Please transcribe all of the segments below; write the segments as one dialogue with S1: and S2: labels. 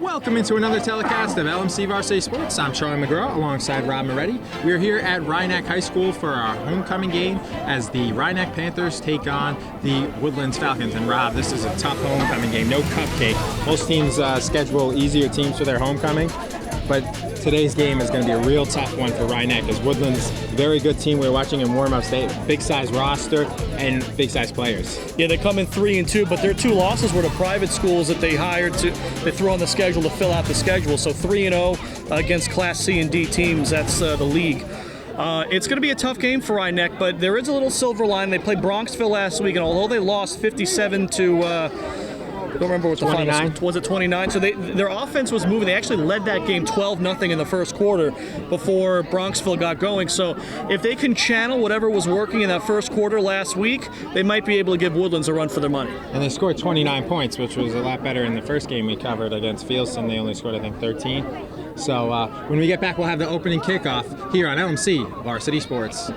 S1: Welcome into another telecast of LMC Varsity Sports. I'm Charlie McGraw alongside Rob Moretti. We're here at Rye Neck High School for our homecoming game as the Rye Neck Panthers take on the Woodlands Falcons. And Rob, this is a tough homecoming game, no cupcake. Most teams schedule easier teams for their homecoming, but today's game is going to be a real tough one for Rye Neck as Woodlands, very good team. We're watching in warm-ups. They have a big-size roster and big-size players.
S2: Yeah, they come in 3-2, but their two losses were to private schools that they hired they threw on the schedule to fill out the schedule. So 3-0 against Class C and D teams. That's the league. It's going to be a tough game for Rye Neck, but there is a little silver line. They played Bronxville last week, and although they lost 57 to I don't remember what the
S1: 29.
S2: Was it 29? So their offense was moving. They actually led that game 12-0 in the first quarter before Bronxville got going. So if they can channel whatever was working in that first quarter last week, they might be able to give Woodlands a run for their money.
S1: And they scored 29 points, which was a lot better in the first game we covered against Fieldston. They only scored, I think, 13. So when we get back, we'll have the opening kickoff here on LMC Varsity Sports.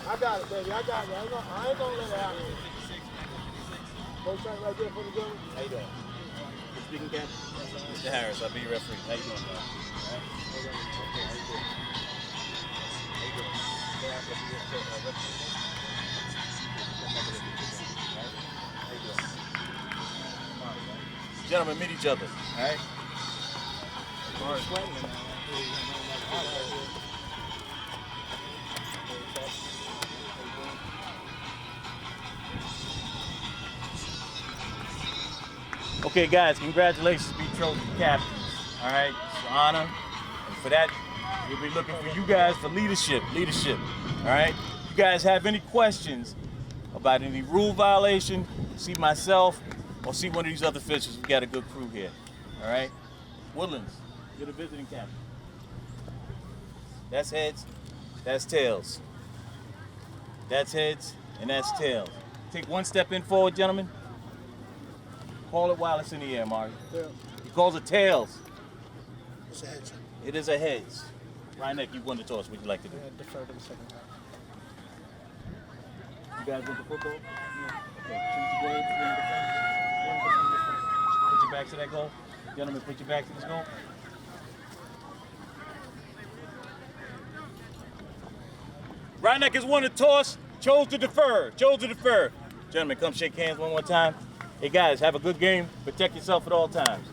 S3: I got it, baby. I got it. I ain't gonna let it happen. Coach right there for the game.
S4: How you doing? Speaking, Ken? Mr. Harris, I'll be your referee. How you doing, man? Gentlemen, meet each other. All right? Okay, guys, congratulations to be trophy captains. All right, it's an honor. And for that, we'll be looking for you guys for leadership. All right? If you guys have any questions about any rule violation, see myself or see one of these other officials. We got a good crew here. All right? Woodlands, you're the visiting captain. That's heads, that's tails. That's heads, and that's tails. Take one step in forward, gentlemen. Call it while it's in the air, Mario.
S3: Tails.
S4: He calls it tails.
S3: It's a head.
S4: It is a heads. Rye Neck, you won the toss. What would you like to do?
S3: Defer to the second half.
S4: You guys with the football? Yeah. Okay, choose your grades. Put your back to that goal. Gentlemen, put your back to this goal. Rye Neck has won the toss. Chose to defer. Gentlemen, come shake hands one more time. Hey guys, have a good game. Protect yourself at all times.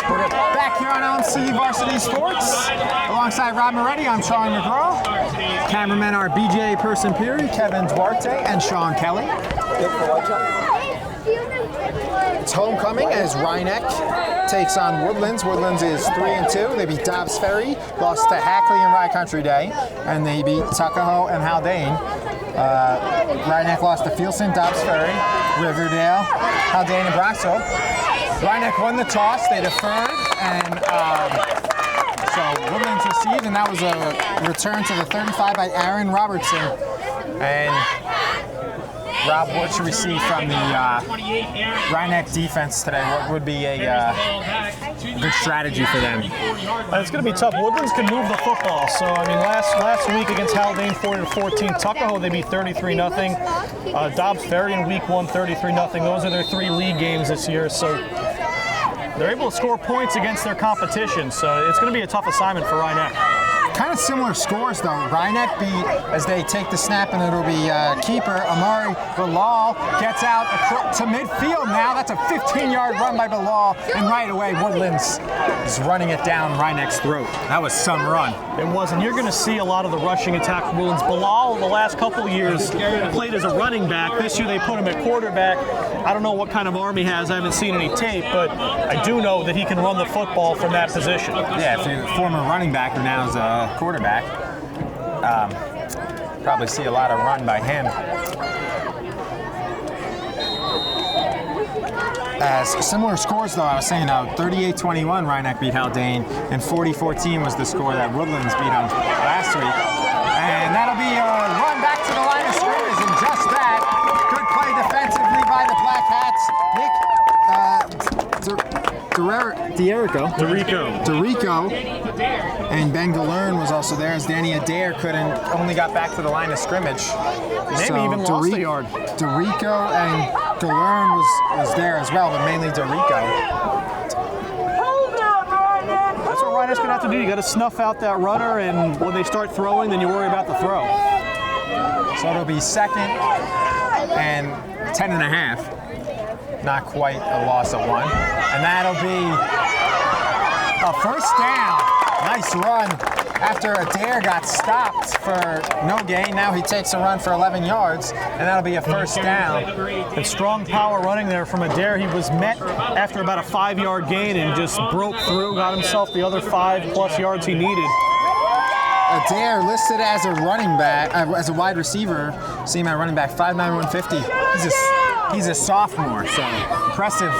S1: We're back here on LMC Varsity Sports. Alongside Rob Moretti, I'm Charlie McGraw. Cameramen are BJ Person-Peary, Kevin Duarte, and Sean Kelly. It's homecoming as Rye Neck takes on Woodlands. Woodlands is 3-2. They beat Dobbs Ferry, lost to Hackley and Rye Country Day, and they beat Tuckahoe and Haldane. Rye Neck lost to Fieldston, Dobbs Ferry, Riverdale, Haldane, and Bronxville. Rye Neck won the toss. They deferred, and so Woodlands received, and that was a return to the 35 by Aaron Robertson. And Rob, what should we see from the Rye Neck defense today? What would be a good strategy for them?
S2: It's going to be tough. Woodlands can move the football. So, I mean, last week against Haldane, 40-14. Tuckahoe, they beat 33-0. Dobbs Ferry in week 1, 33-0. Those are their 3 league games this year. So they're able to score points against their competition. So it's going to be a tough assignment for Rye Neck.
S1: kind of similar scores though. Rye Neck beat as they take the snap, and it'll be keeper Amari Bilal gets out to midfield now. That's a 15-yard run by Bilal, and right away Woodlands is running it down Rye Neck's throat. That was some run.
S2: It was, and you're going to see a lot of the rushing attack from Woodlands. Bilal, the last couple of years, played as a running back. This year they put him at quarterback. I don't know what kind of arm he has. I haven't seen any tape, but I do know that he can run the football from that position.
S1: Yeah, if you're a former running back who now is a quarterback, probably see a lot of run by him. As similar scores, though, I was saying 38-21 Rye Neck beat Haldane, and 40-14 was the score that Woodlands beat them last week. And that'll be a run back to the line of scrimmage, and just that. Good play defensively by the Black Hats. Derico. And Ben Galern was also there, as Danny Adair only got back to the line of scrimmage.
S2: Maybe even lost a yard.
S1: Derico and Galern was there as well, but mainly Derico.
S2: That's what Rye Neck's going to have to do. You got to snuff out that runner, and when they start throwing, then you worry about the throw.
S1: So it'll be second and 10.5. Not quite a loss of 1. And that'll be a first down. Nice run after Adair got stopped for no gain. Now he takes a run for 11 yards, and that'll be a first down.
S2: And strong power running there from Adair. He was met after about a 5-yard gain and just broke through, got himself the other 5+ yards he needed.
S1: Adair listed as a running back, as a wide receiver. See him at running back, 5'9", 150. He's a sophomore, so impressive.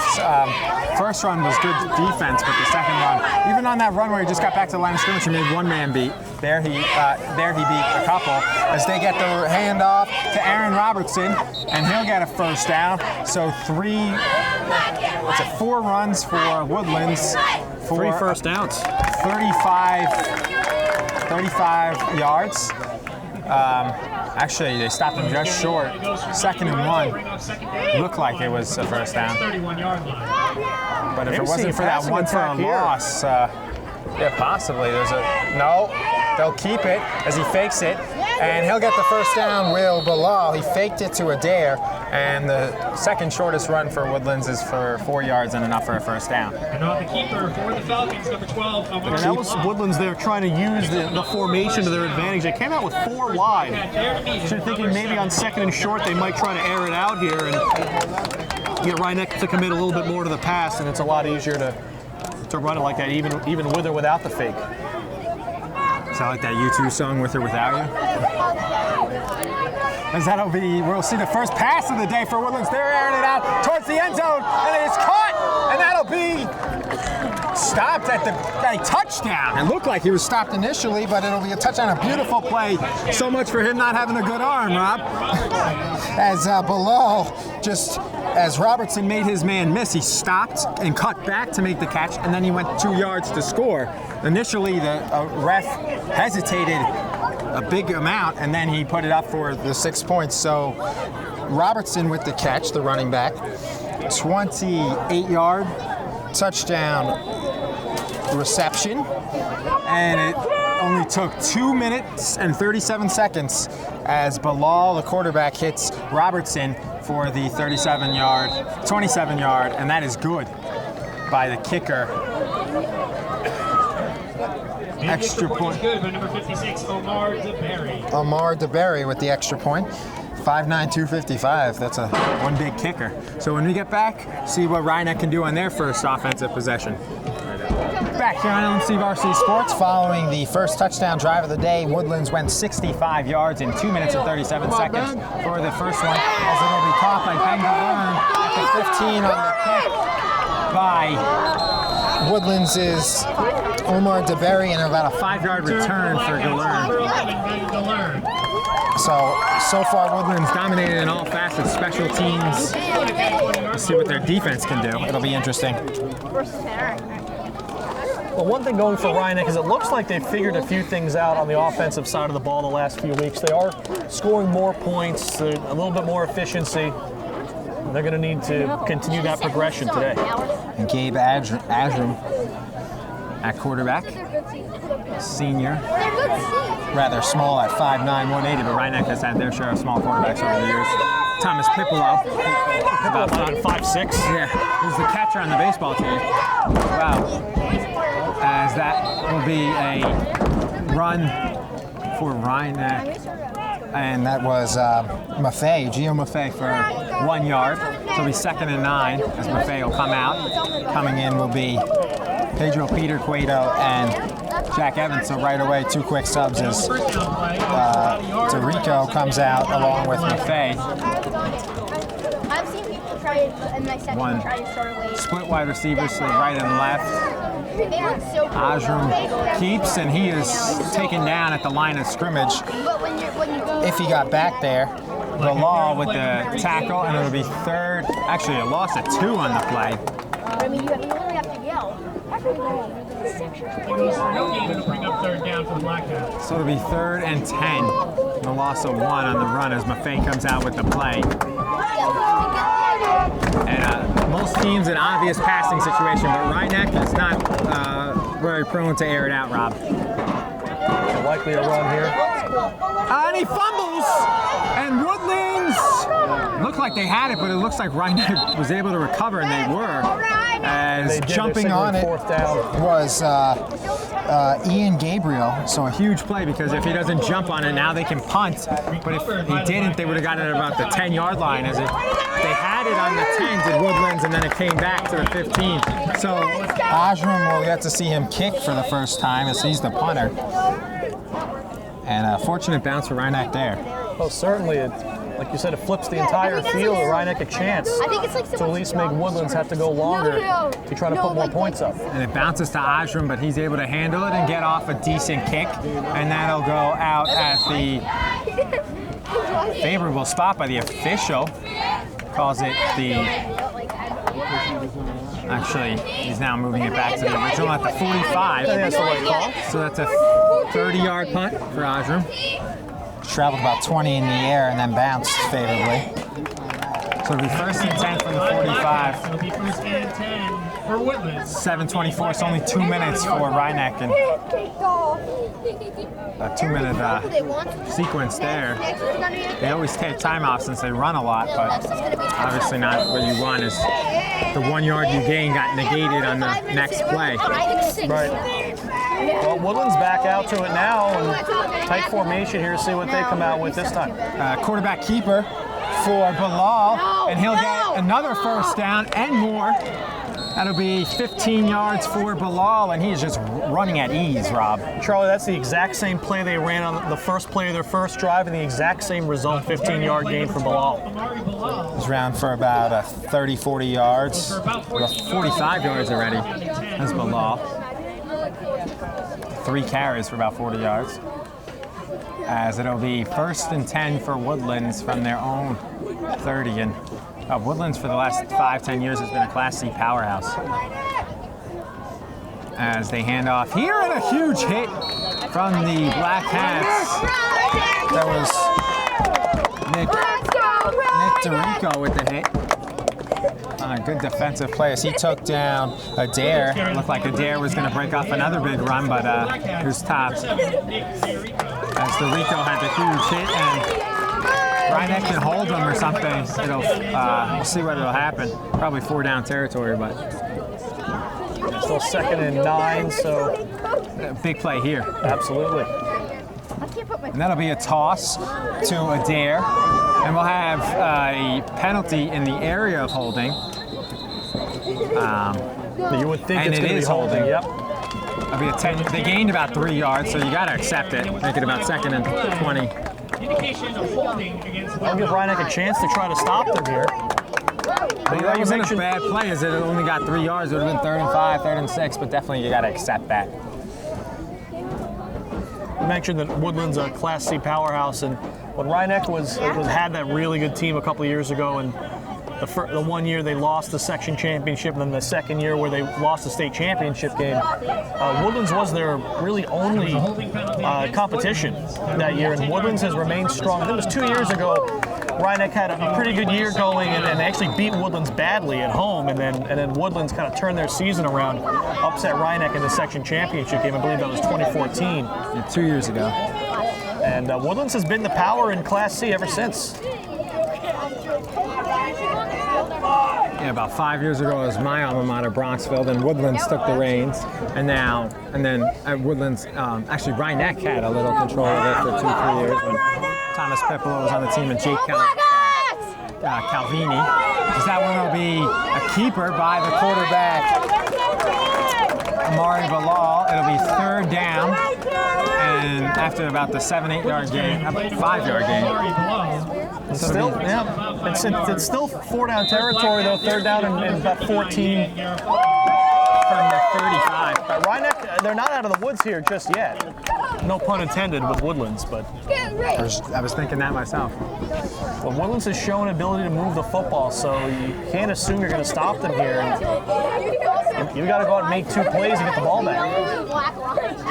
S1: First run was good defense, but the second run, even on that run where he just got back to the line of scrimmage, he made one man beat. There he beat a couple as they get the handoff to Aaron Robertson, and he'll get a first down. So 4 runs for Woodlands.
S2: 3 first downs.
S1: 35 yards. Actually, they stopped him just short. 2nd and 1. Looked like it was a first down. But if it wasn't for that one turn loss, yeah, possibly. They'll keep it as he fakes it, and he'll get the first down. Will Bilal, he faked it to Adair, and the second shortest run for Woodlands is for 4 yards and enough for a first down.
S5: And on the keeper for the Falcons, number 12.
S2: And that was Woodlands there trying to use the formation to their advantage. They came out with 4 wide. So you're thinking maybe on 2nd and short they might try to air it out here and get Rye Neck to commit a little bit more to the pass, and it's a lot easier to run it like that, even with or without the fake.
S1: Sound like that U2 song, With or Without You? As we'll see the first pass of the day for Woodlands. They're airing it out towards the end zone, and it is caught, and that'll be stopped at a touchdown. It looked like he was stopped initially, but it'll be a touchdown, a beautiful play. So much for him not having a good arm, Rob. As Bilal as Robertson made his man miss, he stopped and cut back to make the catch, and then he went 2 yards to score. Initially, the ref hesitated a big amount, and then he put it up for the 6 points. So Robertson with the catch, the running back, 28-yard touchdown reception, and it only took 2 minutes and 37 seconds as Bilal, the quarterback, hits Robertson for the 27-yard, and that is good by the kicker. Extra point.
S5: Good, but number 56, Omar DeBerry.
S1: Omar DeBerry with the extra point. 5'9", 255. That's one big kicker. So when we get back, see what Rye Neck can do on their first offensive possession. Back here on LMC Varsity Sports, following the first touchdown drive of the day, Woodlands went 65 yards in 2 minutes and 37 seconds for the first one, as it'll be caught by Ben Galern at the 15 on the kick by Woodlands is Omar DeBerry, and about a 5-yard return for Galern. So far Woodlands dominated in all facets, special teams. Let's see what their defense can do. It'll be interesting.
S2: Well, one thing going for Rye Neck is it looks like they've figured a few things out on the offensive side of the ball the last few weeks. They are scoring more points, a little bit more efficiency. They're going to need to continue that progression today.
S1: Gabe Adram at quarterback. senior. Rather small at 5'9", 180, but Rye Neck has had their share of small quarterbacks over the years. Thomas Pippolo, about 5'6". Yeah, who's the catcher on the baseball team. Wow. As that will be a run for Rye Neck. And that was Gio Maffei for 1 yard. So it'll be 2nd and 9 as Maffei will come out. Coming in will be Pedro Peter Cueto and Jack Evans. So right away, 2 quick subs as Dorico comes out along with Maffei.
S6: I've seen people try it in my section try to start away.
S1: Split wide receivers to the right and left. Ajram keeps, and he is taken down at the line of scrimmage. If he got back there, the law with the tackle, and it'll be 3rd. Actually, a loss of 2 on the play.
S6: I mean, you only have to yell.
S5: No game to bring up 3rd down for the Blackhawks.
S1: So it'll be 3rd and 10. And a loss of 1 on the run as Maffei comes out with the play. And most teams an obvious passing situation, but Rye Neck is not very prone to air it out, Rob.
S2: Likely a run here.
S1: And he fumbles! And Woodlands looked like they had it, but it looks like Rye Neck was able to recover, and they were. As jumping on it was Ian Gabriel. So a huge play, because if he doesn't jump on it, now they can punt. But if he didn't, they would have gotten it about the 10-yard line. As they had it on the 10s at Woodlands, and then it came back to the 15. So Ajram will get to see him kick for the first time as he's the punter. And a fortunate bounce for Rye Neck there.
S2: Well, certainly, like you said, it flips the entire field. Rye Neck a chance to at least make Woodlands have to go longer to try to put more points up.
S1: And it bounces to Ajram, but he's able to handle it and get off a decent kick. And that'll go out at the favorable spot by the official. Calls it the... Actually, he's now moving it back to the original at the 45.
S2: That's the right call.
S1: So that's a 30-yard punt for Ajram. Traveled about 20 in the air and then bounced favorably. So it'll be 1st and 10 from the 45.
S5: It'll be 1st and 10 for Woodlands.
S1: 7:24, it's only 2 minutes for Rye Neck, and a 2-minute sequence there. They always take timeout since they run a lot, but obviously not what you want is the 1 yard you gain got negated on the next play.
S2: Right. Well, Woodlands back out to it now, and tight formation here to see what they come out with this time.
S1: Quarterback keeper for Bilal, and he'll get another 1st down and more. That'll be 15 yards for Bilal, and he's just running at ease, Rob.
S2: Charlie, that's the exact same play they ran on the first play of their first drive, and the exact same result, 15-yard gain for Bilal.
S1: He's ran for about 30, 40 yards. About 45 yards already. That's Bilal. 3 carries for about 40 yards. As it'll be 1st and 10 for Woodlands from their own 30. And Woodlands for the last 5-10 years has been a Class C powerhouse. As they hand off here, and a huge hit from the Black Hats. That was Nick Dorico with the hit. Good defensive play as he took down Adair. Looked like Adair was going to break off another big run, but it was tops. As Dorico had the huge hit, and Rye Neck can hold them or something. We'll see what will happen. Probably 4-down territory, but
S2: Still 2nd and 9, so
S1: big play here.
S2: absolutely.
S1: And that'll be a toss to Adair. And we'll have a penalty in the area of holding.
S2: You would think
S1: And
S2: it's
S1: it
S2: going to be
S1: is
S2: holding.
S1: holding.
S2: Yep.
S1: It'll be a 10. They gained about 3 yards, so you got to accept it. Make it about 2nd and 20.
S5: Indication of holding against
S2: I'll give Rye Neck a chance to try to stop them here.
S1: Well, that wasn't a bad play, as it only got 3 yards. It would have been 3rd and 5, 3rd and 6, but definitely you got to accept that.
S2: You mentioned that Woodlands a Class C powerhouse, and when Rye Neck had that really good team a couple of years ago, and the 1 year they lost the section championship, and then the 2nd year where they lost the state championship game, Woodlands was their really only competition that year, and Woodlands has remained strong. I think it was 2 years ago Rye Neck had a pretty good year going and actually beat Woodlands badly at home, and then Woodlands kind of turned their season around, upset Rye Neck in the section championship game. I believe that was 2014.
S1: Yeah, 2 years ago.
S2: And Woodlands has been the power in Class C ever since.
S1: Yeah, about 5 years ago it was my alma mater, Bronxville. Then Woodlands took the reins, and then at Woodlands, actually Rye Neck had a little control of it for 2-3 years when Thomas Pippolo was on the team and Jake Calvini. Because that one will be a keeper by the quarterback, Amari Bilal. It'll be 3rd down, and after about the 7-8 yard gain, 5 yard gain.
S2: Still, yeah, it's still 4 down territory though. 3rd down and about 14
S1: From the 35.
S2: But Rye Neck, they're not out of the woods here just yet. No pun intended with Woodlands, but
S1: I was thinking that myself.
S2: well, Woodlands has shown ability to move the football, so you can't assume you're going to stop them here. You got to go out and make 2 plays and get the ball back.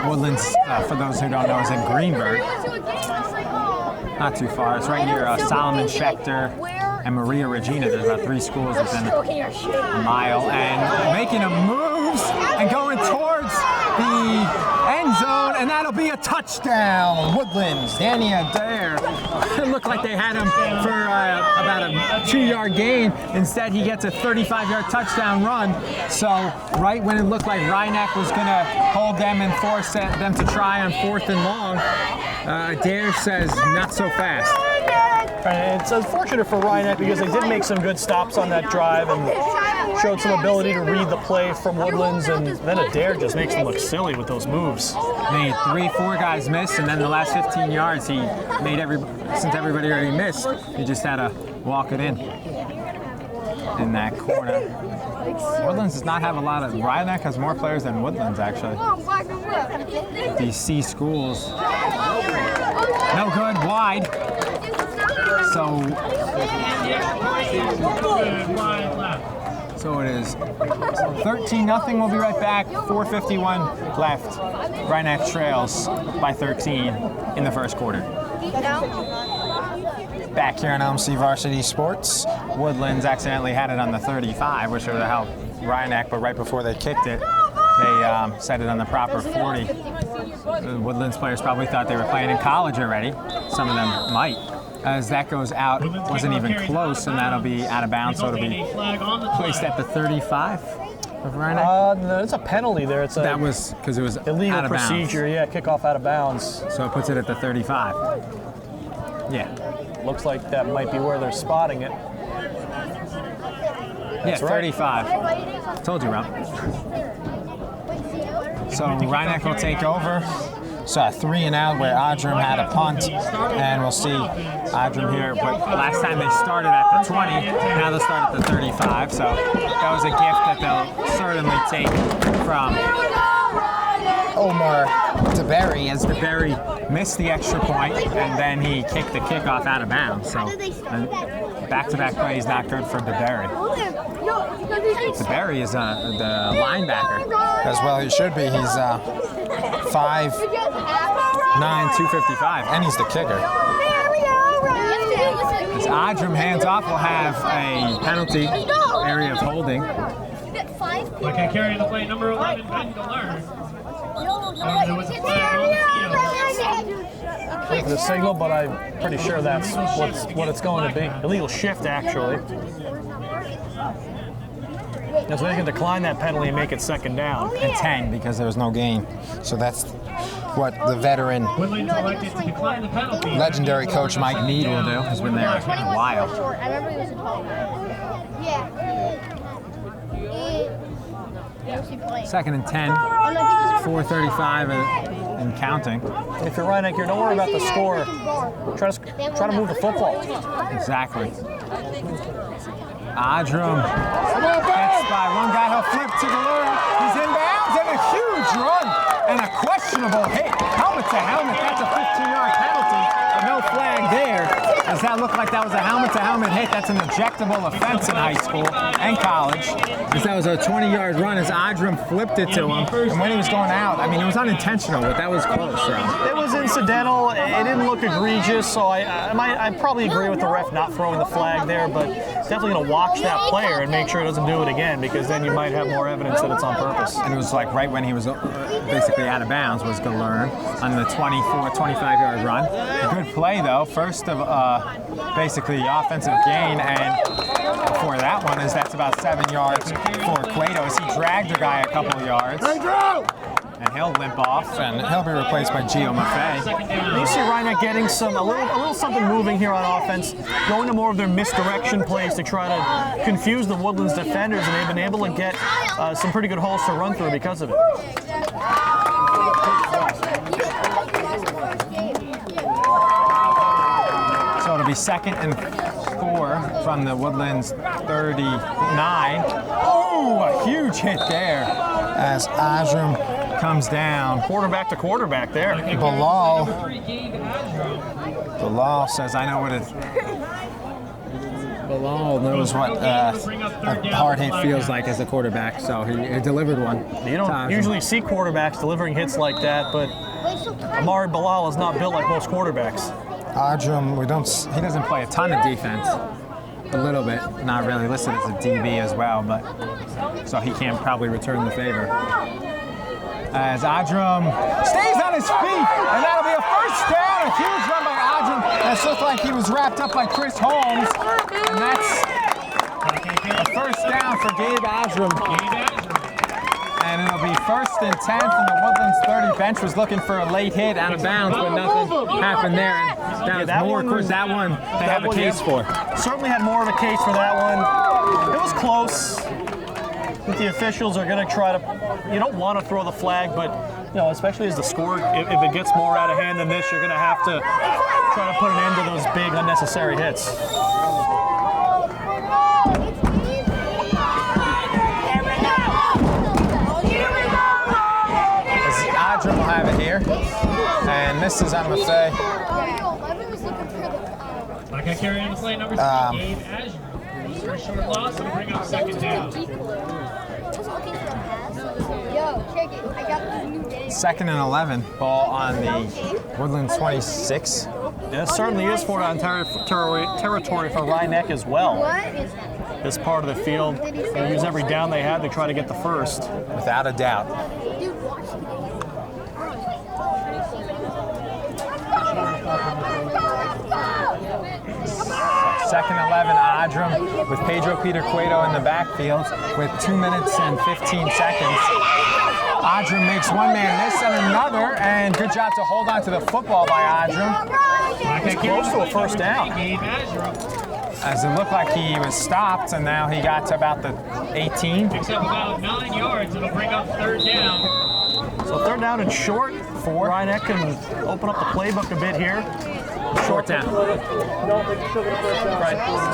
S1: Woodlands, for those who don't know, is in Greenberg. Not too far. It's right near Solomon Schechter and Maria Regina. There's about 3 schools within a mile. And making a moves and going towards the end zone, and that'll be a touchdown. Woodlands, Danny Adair. It looked like they had him for about a 2-yard gain. Instead, he gets a 35-yard touchdown run. So right when it looked like Rye Neck was going to hold them and force them to try on 4th and long, Adair says, not so fast.
S2: It's unfortunate for Rye Neck because they did make some good stops on that drive and showed some ability to read the play from Woodlands, and then Adair just makes them look silly with those moves.
S1: Made 3-4 guys miss, and then the last 15 yards he made since everybody already missed, he just had to walk it in that corner. Woodlands does not have a lot of. Rye Neck has more players than Woodlands actually. These C schools. No good, wide. So it is 13-0. We'll be right back. 4:51 left. Rye Neck trails by 13 in the first quarter. Back here on LMC Varsity Sports. Woodlands accidentally had it on the 35, which would have helped Rye Neck, but right before they kicked it, they set it on the proper 40. The Woodlands players probably thought they were playing in college already. Some of them might. As that goes out, wasn't even close, and that'll be out of bounds, so it'll be placed at the 35 of Rye Neck.
S2: No, it's a penalty there. It's
S1: That was because it was
S2: illegal
S1: out of
S2: procedure.
S1: bounds.
S2: Yeah, kickoff out of bounds.
S1: So it puts it at the 35. Yeah.
S2: Looks like that might be where they're spotting it.
S1: Yeah, 35. Told you, Rob. So Rye Neck will take over. So a 3-and-out where Adram had a punt, and we'll see Adram here. But last time they started at the 20, now they'll start at the 35. So that was a gift that they'll certainly take from Omar DeBerry, as DeBerry missed the extra point, and then he kicked the kickoff out of bounds. So back-to-back plays not good for DeBerry. DeBerry is the linebacker, as well he should be. He's 5'9", 255, and he's the kicker. As Adram hands off, we'll have a penalty area of holding.
S5: Okay, carrying the play, number 11, Ben Galler.
S2: The signal, but I'm pretty sure that's what it's going to be. Illegal shift, actually. So they can decline that penalty and make it 2nd down.
S1: And 10 because there was no gain. So that's what the veteran,
S5: Woodlands elected to decline the penalty.
S1: legendary coach Mike Mead will do. He's been there a while.
S6: I remember he was in Paul. Yeah.
S1: 2nd and 10, 4:35 and counting.
S2: If you're Rye Neck, you're don't worry about the score. Try to move the football.
S1: Exactly. Adram gets by one guy. He'll flip to Galura. He's inbounds and a huge run and a questionable hit. Helmet to helmet. That's a 15-yard penalty. But no flag there. Does that look like that was a helmet-to-helmet hit? That's an ejectable offense in high school and college. Because that was a 20-yard run as Adram flipped it to him. And when he was going out, I mean, it was unintentional, but that was close, Rob.
S2: It was was incidental. It didn't look egregious, so I probably agree with the ref not throwing the flag there, but definitely going to watch that player and make sure he doesn't do it again, because then you might have more evidence that it's on purpose.
S1: And it was like right when he was basically out of bounds was Galern on the 24, 25-yard run. A good play, though. First of basically offensive gain, and before that one that's about 7 yards for Cueto as he dragged the guy a couple of yards. And he'll limp off, and he'll be replaced by Gio Maffei.
S2: You see Rye Neck getting a little something moving here on offense, going to more of their misdirection plays to try to confuse the Woodlands defenders, and they've been able to get some pretty good holes to run through because of it.
S1: So it'll be 2nd and 4 from the Woodlands 39. Oh, a huge hit there as Ajram comes down.
S2: Quarterback to quarterback there.
S1: Bilal says, I know what it is. Bilal knows what a hard hit feels like as a quarterback, so he delivered one.
S2: You don't usually see quarterbacks delivering hits like that, but Amari Bilal is not built like most quarterbacks.
S1: Ajram, he doesn't play a ton of defense. A little bit, not really listed as a DB as well, but so he can't probably return the favor. As Ajram stays on his feet, and that'll be a first down. A huge run by Ajram. That looked like he was wrapped up by Chris Holmes, and that's a first down for Gabe Ajram. And it'll be 1st and 10 from the Woodlands 30. Bench was looking for a late hit out of bounds, but nothing happened there. And that one they have a case for.
S2: Certainly had more of a case for that one. It was close. The officials are going to try to, you don't want to throw the flag, but especially as the score, if it gets more out of hand than this, you're going to have to try to put an end to those big unnecessary hits.
S1: Ajram will have it here, and this is on Maffei.
S5: Like I carry on the play number 3, Gabe Ajram. For a short loss, it'll bring up 2nd down.
S1: 2nd and 11. Ball on the Woodlands 26.
S2: Yeah, it certainly is 4-down territory for Rye Neck as well. This part of the field, they use every down they have to try to get the first.
S1: Without a doubt. Second 11, Ajram with Pedro Peter Cueto in the backfield with 2 minutes and 15 seconds. Ajram makes one man miss and another, and good job to hold on to the football by Ajram.
S2: He's close to a first down.
S1: As it looked like he was stopped, and now he got to about the 18.
S5: Picks up about 9 yards. It'll bring up 3rd down.
S2: So 3rd down and short. Rye Neck can open up the playbook a bit here.
S1: Short down. Right.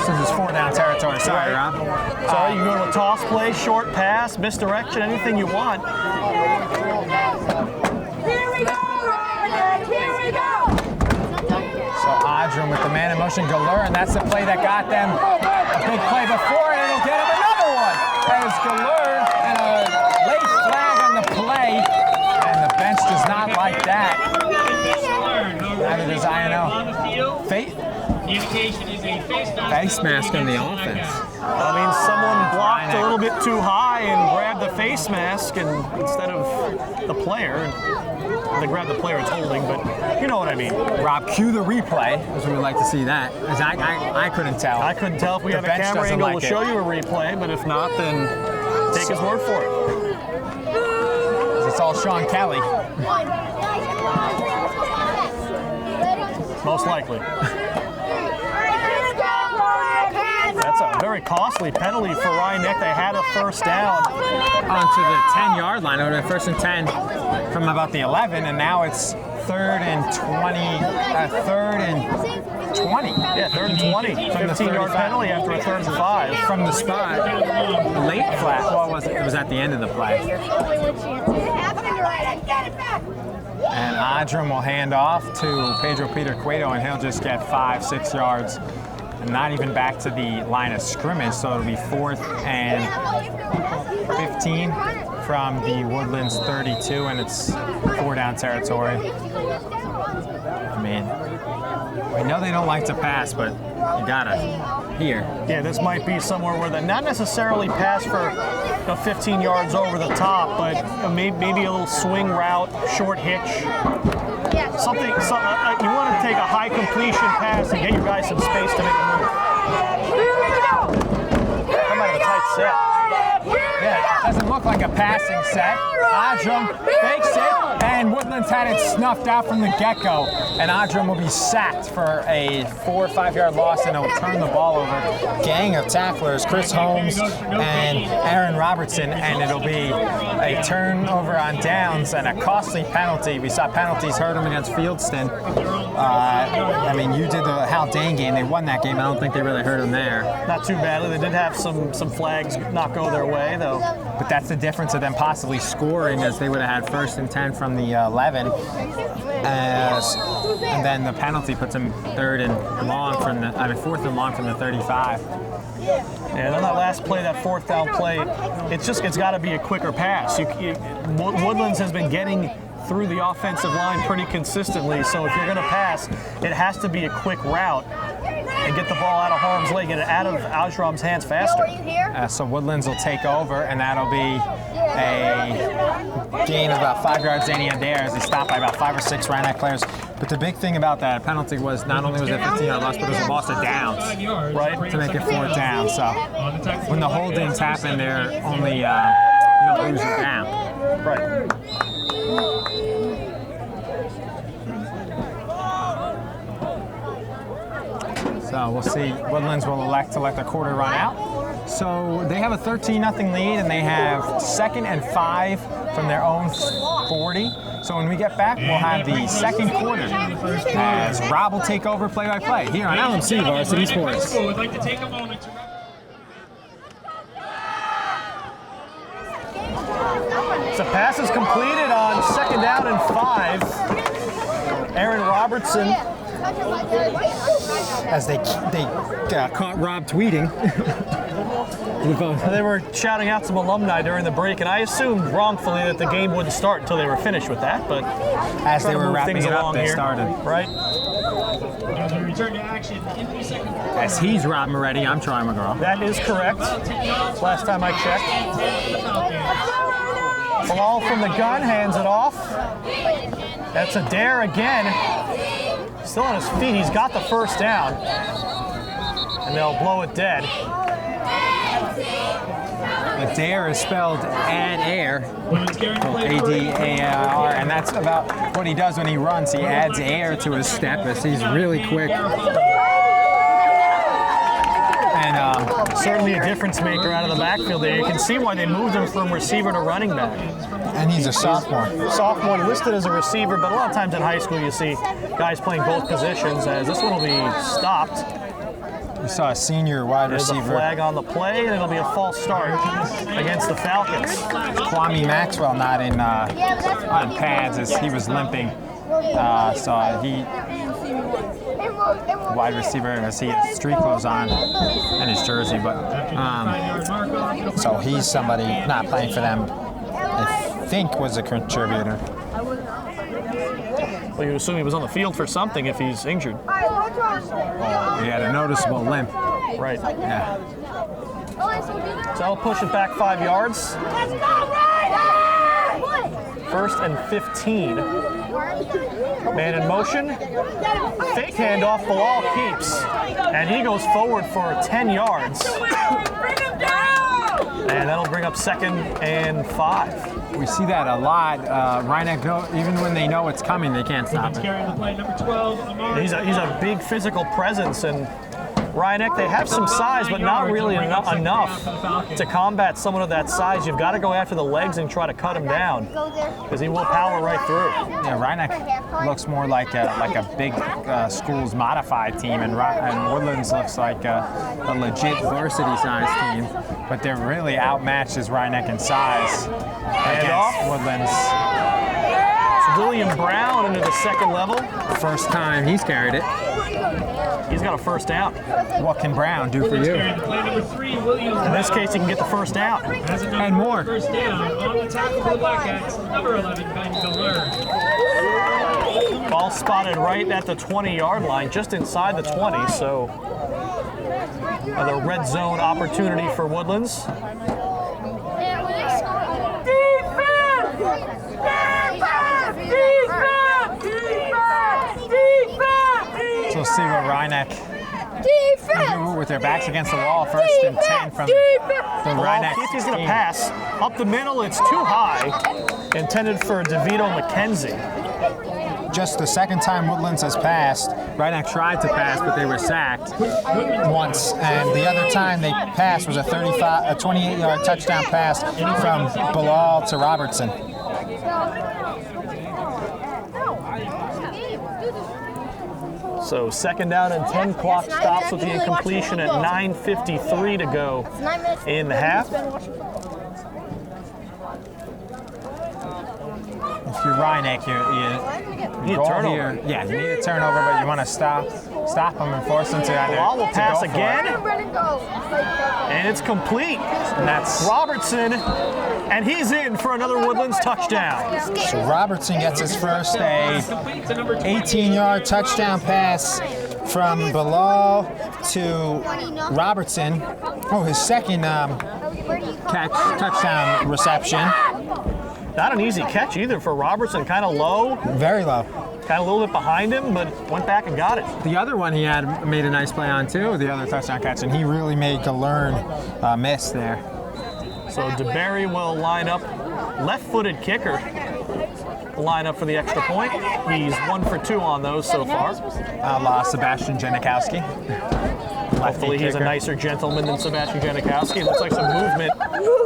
S1: Since it's 4-down territory. Sorry, Rob.
S2: So you can go to a toss play, short pass, misdirection, anything you want.
S7: Here we go! Here we go!
S1: So Ajram with the man in motion, Galern, and that's the play that got them a big play before, and it'll get him another one. There's Galern and a late flag on the play, and the bench does not like that. Neither does INO. Face mask on the offense.
S2: I mean, someone blocked a little bit too high and grabbed the face mask instead of the player. They grabbed the player it's holding, but you know what I mean.
S1: Rob, cue the replay, because we would like to see that. Because I couldn't tell.
S2: I couldn't tell if we have a camera angle to show you a replay, but if not, then take his word for it.
S1: It's all Sean Kelly.
S2: Most likely. That's a very costly penalty for Rye Neck. They had a first down
S1: onto the 10-yard line. It would have been 1st and 10 from about the 11, and now it's 3rd and 20. Yeah, 3rd and 20. 15-yard penalty after a 3rd and 5 from the spot. Late flat. Well, it was at the end of the play. And Ajram will hand off to Pedro Peter Cueto, and he'll just get 5-6 yards. And not even back to the line of scrimmage, so it'll be 4th and 15 from the Woodlands 32, and it's 4-down territory. We know they don't like to pass, but you gotta here.
S2: Yeah, this might be somewhere where they not necessarily pass for 15 yards over the top, but maybe a little swing route, short hitch. Something, you want to take a high completion pass and get your guys some space to make a move. Come out of a tight set.
S1: Yeah, it doesn't look like a passing set. Adram fakes it, and Woodlands had it snuffed out from the get-go. And Adram will be sacked for a 4 or 5 yard loss, and he'll turn the ball over. Gang of tacklers, Chris Holmes and Aaron Robertson, and it'll be a turnover on downs and a costly penalty. We saw penalties hurt him against Fieldston. I mean, you did the Haldane game. They won that game. I don't think they really hurt him there.
S2: Not too badly. They did have some flags not go their way, though.
S1: But that's the difference of them possibly scoring, as they would have had 1st and 10 from the 11. And then the penalty puts them 4th and long from the 35.
S2: And on that last play, that 4th down play, it's got to be a quicker pass. Woodlands has been getting through the offensive line pretty consistently, so if you're going to pass, it has to be a quick route and get the ball out of harm's way, get it out of Ajram's hands faster.
S1: So Woodlands will take over, and that'll be a gain of about 5 yards any of there as they stopped by about 5 or 6 Rye Neck players. But the big thing about that penalty was not only was it a 15-yard loss, but it was a loss of downs, right, to make it 4th down. So when the holdings happen, they're only you don't lose it down.
S2: Right.
S1: So we'll see. Woodlands will elect to let the quarter run out. So they have a 13-0 lead, and they have 2nd and 5 from their own 40. So when we get back, we'll have the second quarter as Rob will take over play-by-play here on LMC Varsity Sports.
S5: Would like to take a moment to
S2: So pass is completed on 2nd down and 5. Aaron Robertson.
S1: As they caught Rob tweeting.
S2: They were shouting out some alumni during the break, and I assumed wrongfully that the game wouldn't start until they were finished with that. But
S1: as they were wrapping it up, they started.
S2: Right.
S5: as we return to action in the second quarter.
S1: As he's Rob Moretti, I'm Troy McGraw.
S2: That is correct. Last time I checked. Bilal from the gun hands it off. That's a dare again. Still on his feet. He's got the 1st down. And they'll blow it dead.
S1: Adair is spelled add-air, A-D-A-R, and that's about what he does when he runs. He adds air to his step as he's really quick. And
S2: certainly a difference maker out of the backfield there. You can see why they moved him from receiver to running back.
S1: And he's a sophomore.
S2: Sophomore listed as a receiver, but a lot of times in high school you see guys playing both positions, as this one will be stopped.
S1: We saw a senior wide
S2: There's
S1: receiver.
S2: a flag on the play, and it'll be a false start against the Falcons.
S1: Kwame Maxwell not in on pads as he was limping. So he wide receiver as he has street clothes on and his jersey, but so he's somebody not playing for them. I think was a contributor.
S2: Well, you assume he was on the field for something if he's injured.
S1: He had a noticeable limp.
S2: Right.
S1: Yeah.
S2: So I'll push it back 5 yards. 1st and 15. Man in motion. Fake handoff, Bilal keeps. And he goes forward for 10 yards. And that'll bring up 2nd and 5.
S1: We see that a lot. Rye Neck, even when they know it's coming, they can't stop it.
S5: Carrying the play, number 12, Amari.
S2: He's a big physical presence, and Rye Neck, they have some size, but not really enough to combat someone of that size. You've got to go after the legs and try to cut him down, because he will power right through.
S1: Yeah, Rye Neck looks more like a big schools modified team, and Woodlands looks like a legit varsity size team. But they're really outmatched as Rye Neck in size against Woodlands.
S2: William Brown into the 2nd level.
S1: First time he's carried it.
S2: He's got a 1st down.
S1: What can Brown do for you?
S5: Carrying the play, number 3, Williams.
S2: In this case, he can get the 1st down.
S1: And more.
S5: 1st down on the tackle for the Blackcats, number 11, Ben Gallur.
S2: Ball all spotted right at the 20-yard line, just inside the 20. So another red zone opportunity for Woodlands.
S1: So we'll see what Rye Neck can do with their backs against the wall. First and 10 from the Rye Neck.
S2: He's going to pass. Up the middle, it's too high. Intended for DeVito McKenzie.
S1: Just the second time Woodlands has passed. Rye Neck tried to pass, but they were sacked once. And the other time they passed was a 28-yard touchdown pass from Bilal to Robertson.
S2: So second down and 10, clock stops with the incompletion at 9:53 to go in the half.
S1: If you're Rye Neck, you
S2: need a turnover.
S1: Yeah, you need a turnover, but you want to stop them and force them to either.
S2: Bilal will pass
S1: go for
S2: again,
S1: it.
S2: and it's complete.
S1: And that's
S2: Robertson, and he's in for another Woodlands touchdown.
S1: So Robertson gets his first 18-yard touchdown pass from Bilal to Robertson. Oh, his second touchdown reception.
S2: Not an easy catch either for Robertson, kind of low.
S1: Very low.
S2: Kind of a little bit behind him, but went back and got it.
S1: The other one he had made a nice play on too, the other touchdown catch, and he really made Galern miss there.
S2: So DeBerry will line up, left-footed kicker, line up for the extra point. He's 1 for 2 on those so far.
S1: Lost Sebastian Janikowski.
S2: Hopefully he's a nicer gentleman than Sebastian Janikowski. It looks like some movement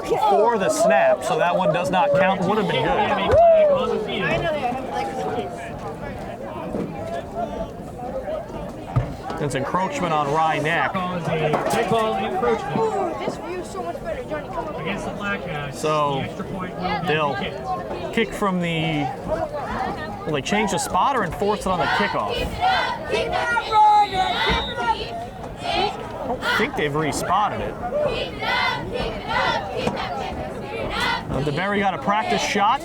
S2: before the snap, so that one does not count. Would have been good. It's encroachment on Rye Neck.
S5: Big ball encroachment.
S6: This view is so much better, Johnny. Come on.
S5: Against the Blackhawks.
S2: So
S5: The extra point will be
S2: they'll
S5: kicked.
S2: kick from the. Well, they changed the spotter and forced it on the kickoff. I don't think they've re-spotted it. DeBerry got a practice shot.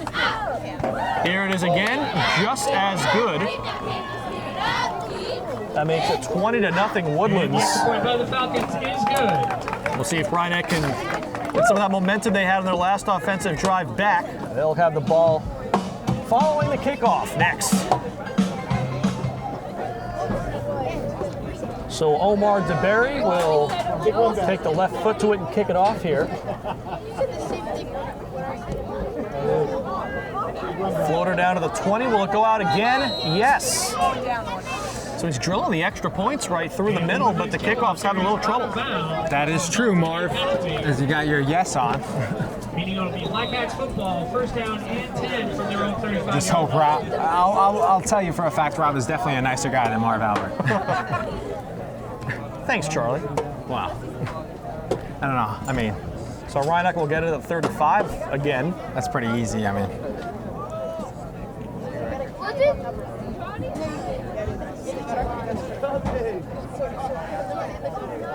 S2: Here it is again, just as good. That makes it 20-0 Woodlands.
S5: The extra point by the Falcons is good.
S2: We'll see if Rye Neck can get some of that momentum they had in their last offensive drive back. They'll have the ball following the kickoff next. So Omar DeBerry will take the left foot to it and kick it off here. Floater down to the 20. Will it go out again? Yes. So he's drilling the extra points right through the middle, but the kickoff's having a little trouble.
S1: That is true, Marv, as you got your yes on.
S5: Meaning it'll be Blackhawks football, first down and 10 from their own 35.
S1: Just hope Rob, I'll tell you for a fact, Rob is definitely a nicer guy than Marv Albert.
S2: Thanks, Charlie.
S1: Wow. I don't know. I mean,
S2: So Rye Neck will get it at 35 again.
S1: that's pretty easy. I mean,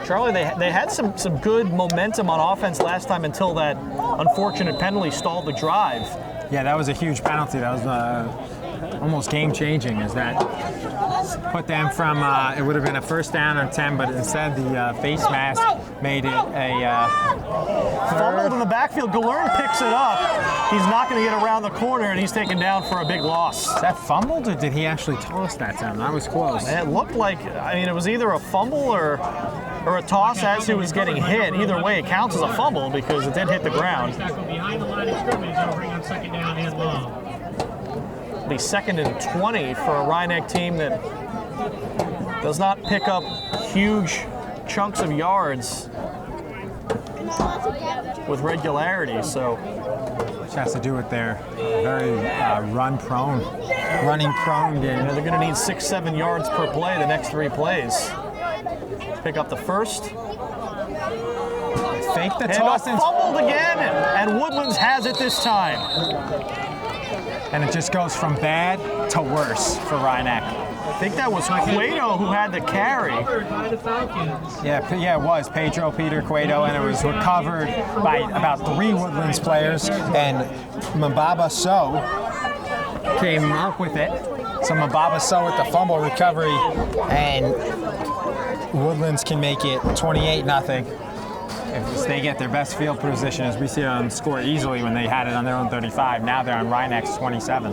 S2: Charlie, they had some good momentum on offense last time until that unfortunate penalty stalled the drive.
S1: yeah, that was a huge penalty. That was almost game-changing. Is that put them from? It would have been a first down or 10, but instead the face mask made it a
S2: Fumbled in the backfield. Galern picks it up. He's not going to get around the corner, and he's taken down for a big loss.
S1: Is that fumbled, or did he actually toss that time? That was close.
S2: And it looked like, I mean, it was either a fumble or a toss as he was getting hit. Either way, it counts as a fumble because it did hit the ground.
S5: Tackle behind the line of scrimmage. They'll bring on second down and long.
S2: It'll be 2nd and 20 for a Rye Neck team that does not pick up huge chunks of yards with regularity. So
S1: Which has to do with their very running prone game.
S2: they're going to need 6-7 yards per play the next 3 plays. Pick up the first.
S1: Fake the
S2: And
S1: toss and
S2: fumbled again, and Woodlands has it this time.
S1: and it just goes from bad to worse for Rye Neck.
S2: I think that was Cueto who had the carry.
S5: Covered by the Falcons.
S1: Yeah, it was Pedro Peter Cueto, and it was recovered by about 3 Woodlands players, and Mbaba So came up with it So Mababaso with the fumble recovery, and Woodlands can make it 28-0. If they get their best field position, as we see them score easily when they had it on their own 35. Now they're on Rye Neck's 27.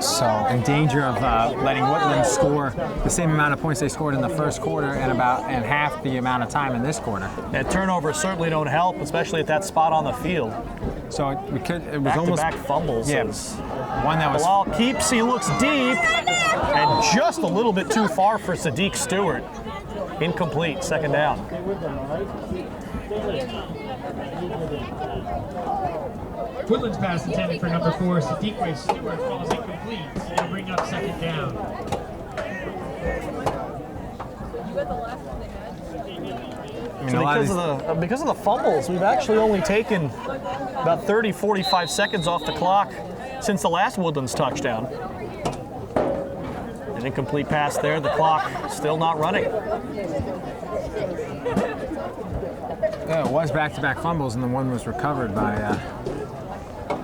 S1: So in danger of letting Woodlands score the same amount of points they scored in the first quarter and half the amount of time in this quarter.
S2: And turnovers certainly don't help, especially at that spot on the field.
S1: So it was
S2: Back-to-back fumbles.
S1: Yeah, one that was.
S2: Bilal keeps, he looks deep, and just a little bit too far for Sadiq Stewart. Incomplete, second down.
S5: Woodlands pass intended for number 4, Sadiq Stewart, falls incomplete. It'll bring up second down.
S2: So because of the fumbles, we've actually only taken about 30, 45 seconds off the clock since the last Woodlands touchdown. An incomplete pass there, the clock still not running.
S1: Yeah, it was back-to-back fumbles, and the one was recovered by.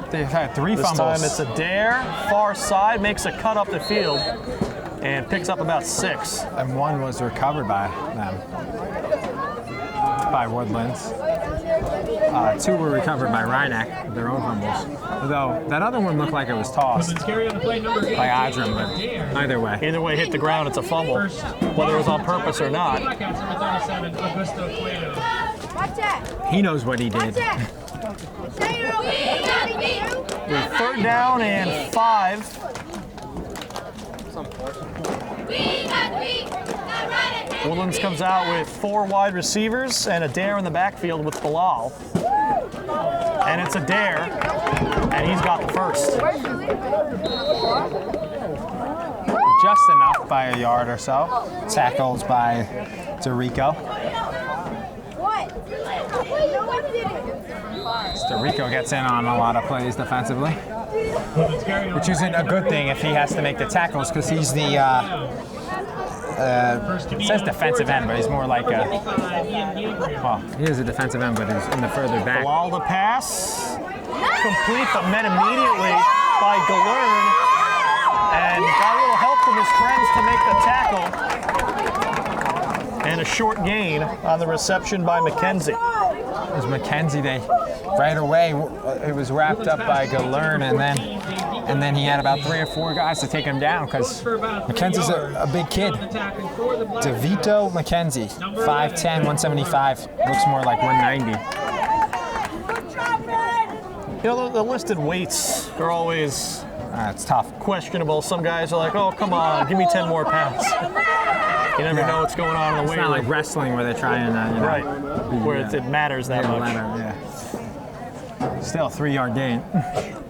S1: They've had 3
S2: This
S1: fumbles.
S2: time it's Adair, far side, makes a cut up the field, and picks up about 6.
S1: And one was recovered by them, by Woodlands. 2 were recovered by Rye Neck, their own fumbles. Although that other one looked like it was tossed
S5: Woodlands carry on the play number 8.
S1: by Adram, but either way.
S2: Either way, hit the ground, it's a fumble, whether it was on purpose or not.
S5: Blackouts number 37, Augusto Cueto.
S6: Watch that.
S1: He knows what he
S6: Watch
S1: did.
S6: that.
S2: With third down and 5. Woodlands comes out with 4 wide receivers and Adair in the backfield with Bilal. And it's Adair, and he's got the first.
S1: Just enough by a yard or so. Tackles by Dorico.
S6: What?
S1: Dorico gets in on a lot of plays defensively, which isn't a good thing if he has to make the tackles, because he's the it says defensive end, but he's more like a, well, he is a defensive end, but he's in the further back.
S2: Bilal the pass, complete, but met immediately by Galern, and got a little help from his friends to make the tackle. And a short gain on the reception by McKenzie.
S1: It was McKenzie. They right away it was wrapped up by Galern, and then he had about 3 or 4 guys to take him down, because McKenzie's a big kid. DeVito McKenzie, 5'10", 175, looks more like 190.
S2: You know, the listed weights are always
S1: It's tough.
S2: questionable. Some guys are like, oh, come on, give me 10 more pounds. You never know what's going on in the
S1: It's
S2: weight
S1: not
S2: room.
S1: like wrestling where they're trying to,
S2: Right, where it matters that much.
S1: Yeah. Still a 3-yard gain.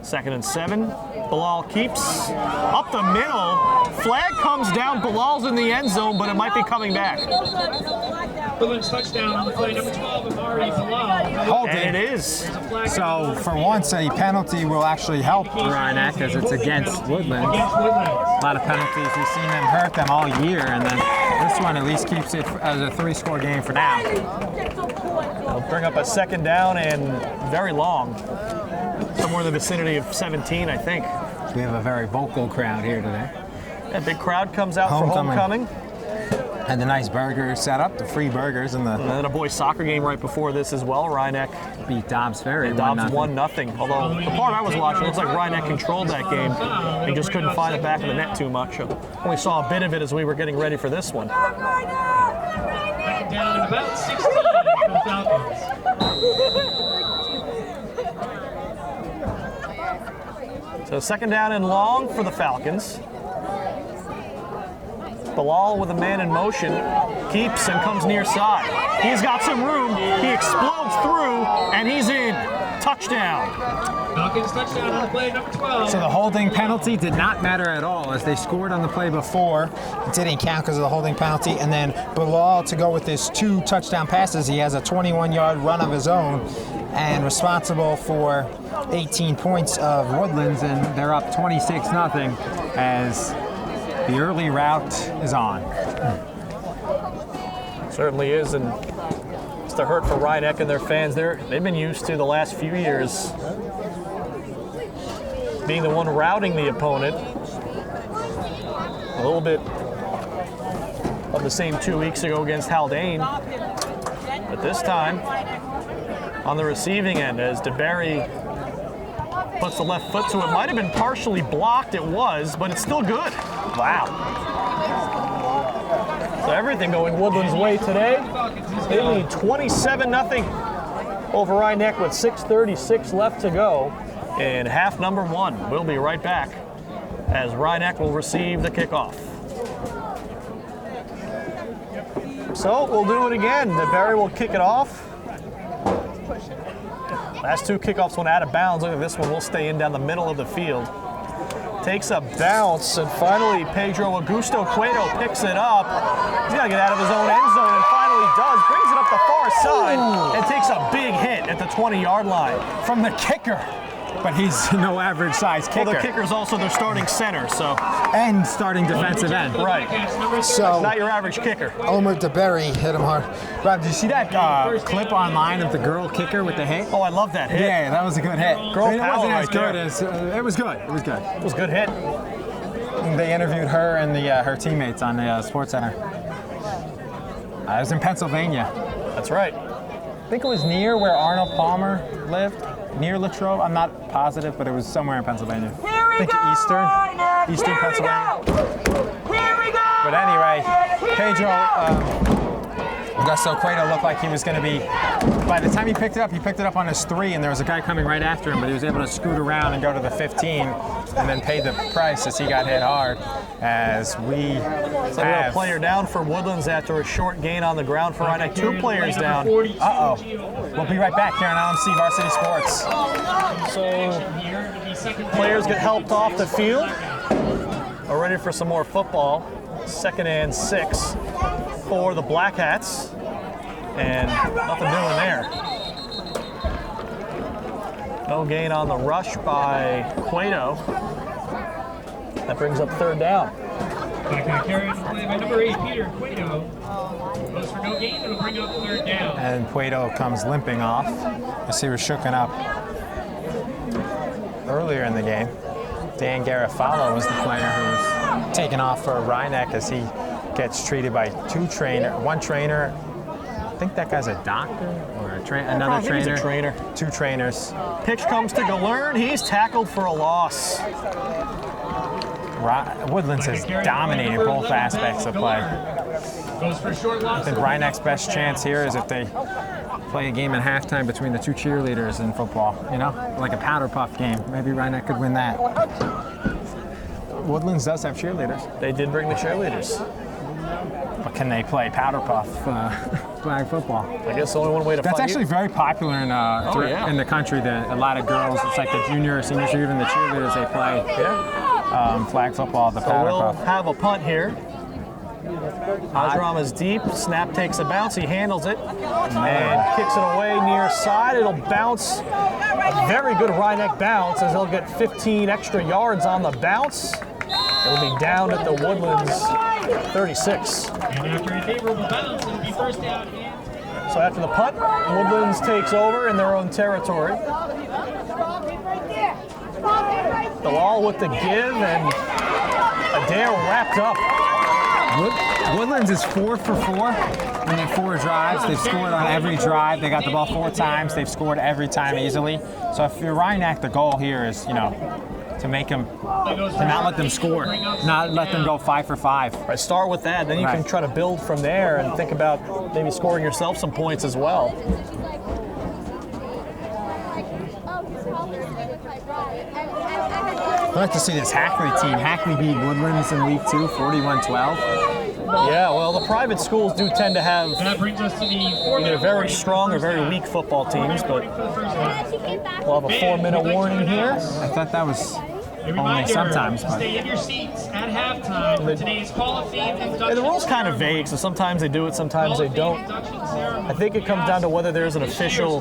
S2: 2nd and 7. Bilal keeps up the middle. Flag comes down. Bilal's in the end zone, but it might be coming back.
S5: Woodlands touchdown on the play number 12, Amari Bilal.
S1: Holding.
S2: And it is.
S1: So for once, a penalty will actually help Rye Neck, as it's against Woodlands.
S5: Against Woodlands.
S1: A lot of penalties. We've seen them hurt them all year, and then this one at least keeps it as a 3-score game for now.
S2: It'll bring up a 2nd down and very long. Somewhere in the vicinity of 17, I think.
S1: We have a very vocal crowd here today.
S2: A big crowd comes out for homecoming.
S1: And the nice burger set up, the free burgers, and
S2: And then a boys soccer game right before this as well. Rye Neck
S1: beat Dobbs Ferry.
S2: Dobbs 1-0. Although the part I was watching, it looks like Rye Neck controlled that game and just couldn't find the back of the net too much. Only saw a bit of it as we were getting ready for this one.
S5: Second down and about 16 for the Falcons.
S2: So 2nd down and long for the Falcons. Bilal with a man in motion, keeps and comes near side. He's got some room, he explodes through, and he's in. Touchdown.
S5: Falcons touchdown on the play number 12.
S1: So the holding penalty did not matter at all, as they scored on the play before. It didn't count because of the holding penalty. And then Bilal, to go with his 2 touchdown passes, he has a 21-yard run of his own and responsible for 18 points of Woodlands, and they're up 26-0 as the early route is on.
S2: Certainly is, and it's the hurt for Rye Neck and their fans. They've been used to the last few years being the one routing the opponent. A little bit of the same 2 weeks ago against Haldane. But this time, on the receiving end, as DeBerry puts the left foot to it. Might have been partially blocked, it was, but it's still good. Wow. So everything going Woodlands' way today. They lead 27-0 over Rye Neck with 6:36 left to go in half number 1. We'll be right back as Rye Neck will receive the kickoff. So we'll do it again. DeBerry will kick it off. Last 2 kickoffs went out of bounds. Look at this one, will stay in down the middle of the field. Takes a bounce, and finally Pedro Augusto Cueto picks it up. He's got to get out of his own end zone, and finally does. Brings it up the far side and takes a big hit at the 20-yard line.
S1: From the kicker. But he's no average size kicker.
S2: Well, the kicker's also their starting center, so.
S1: And starting defensive end.
S2: Right.
S1: So,
S2: not your average kicker.
S1: Omer DeBerry hit him hard. Rob, did you see that clip online of the girl kicker with the hit?
S2: Oh, I love that hit.
S1: Yeah, that was a good hit.
S2: Girl
S1: I mean, it
S2: power
S1: wasn't as
S2: right
S1: good
S2: there.
S1: as, it was good. It was good.
S2: It was a good hit.
S1: They interviewed her and her teammates on the Sports Center. It was in Pennsylvania.
S2: That's right.
S1: I think it was near where Arnold Palmer lived, near Latrobe. I'm not positive, but it was somewhere in Pennsylvania. I think Eastern Pennsylvania.
S7: Here we go!
S1: But anyway, Pedro Augusto Cueto looked like he was going to be, by the time he picked it up on his 3, and there was a guy coming right after him, but he was able to scoot around and go to the 15, and then pay the price as he got hit hard, as we have
S2: a player down for Woodlands after a short gain on the ground for Rye Neck. 2 players down.
S1: Uh-oh. We'll be right back here on LMC Varsity Sports.
S2: So players get helped off the field. Are ready for some more football. 2nd and 6 for the Black Hats. And nothing doing there. No gain on the rush by Cueto. That brings up 3rd down.
S5: Back on carry by number 8, Peter Cueto. Goes for no gain, it'll bring up 3rd down.
S1: And Cueto comes limping off as he was shooken up earlier in the game. Dan Garofalo was the player who was taken off for Rye Neck as he gets treated by one trainer. I think that guy's a doctor or another trainer.
S2: He's a trainer.
S1: 2 trainers.
S2: Pitch comes to Galern. He's tackled for a loss.
S1: Woodlands has dominated both aspects of play.
S5: Goes for a short loss.
S1: I think Rye Neck's best chance here is if they play a game at halftime between the 2 cheerleaders in football, you know, like a powder puff game. Maybe Rye Neck could win that. Woodlands does have cheerleaders.
S2: They did bring the cheerleaders.
S1: But can they play powder puff flag football?
S2: I guess the only one way to
S1: That's
S2: fight
S1: actually very popular in in the country. A lot of girls, it's like the junior, senior, even the cheerleaders, they play flag football, the powder
S2: we'll
S1: puff.
S2: have a punt here. Ajram is deep. Snap takes a bounce. He handles it and kicks it away near side. It'll bounce. A very good Rye Neck bounce as they'll get 15 extra yards on the bounce. It'll be down at the Woodlands 36.
S5: And after a favorable bounce, it'll be 1st down.
S2: So after the punt, Woodlands takes over in their own territory. Bilal with the give, and Adair wrapped up.
S1: Woodlands is 4 for 4 in their 4 drives. They've scored on every drive. They got the ball 4 times. They've scored every time easily. So if you're Rye Neck, the goal here is, to make them, to not let them score, not let them go 5 for 5.
S2: Right, start with that, then you can try to build from there and think about maybe scoring yourself some points as well.
S1: I'd like to see this Hackley team. Hackley beat Woodlands in week 2, 41-12.
S2: Yeah, well, the private schools do tend to have
S5: That brings us to the
S2: either very strong or very weak football teams, but we'll have a 4-minute warning here.
S1: I thought that was
S5: A
S1: only
S5: reminder,
S1: sometimes, but
S5: stay in your seats at halftime for today's Hall of Fame induction.
S2: Yeah, the rule's kind of vague, so sometimes they do it, sometimes they don't. I think it comes down to whether there's an official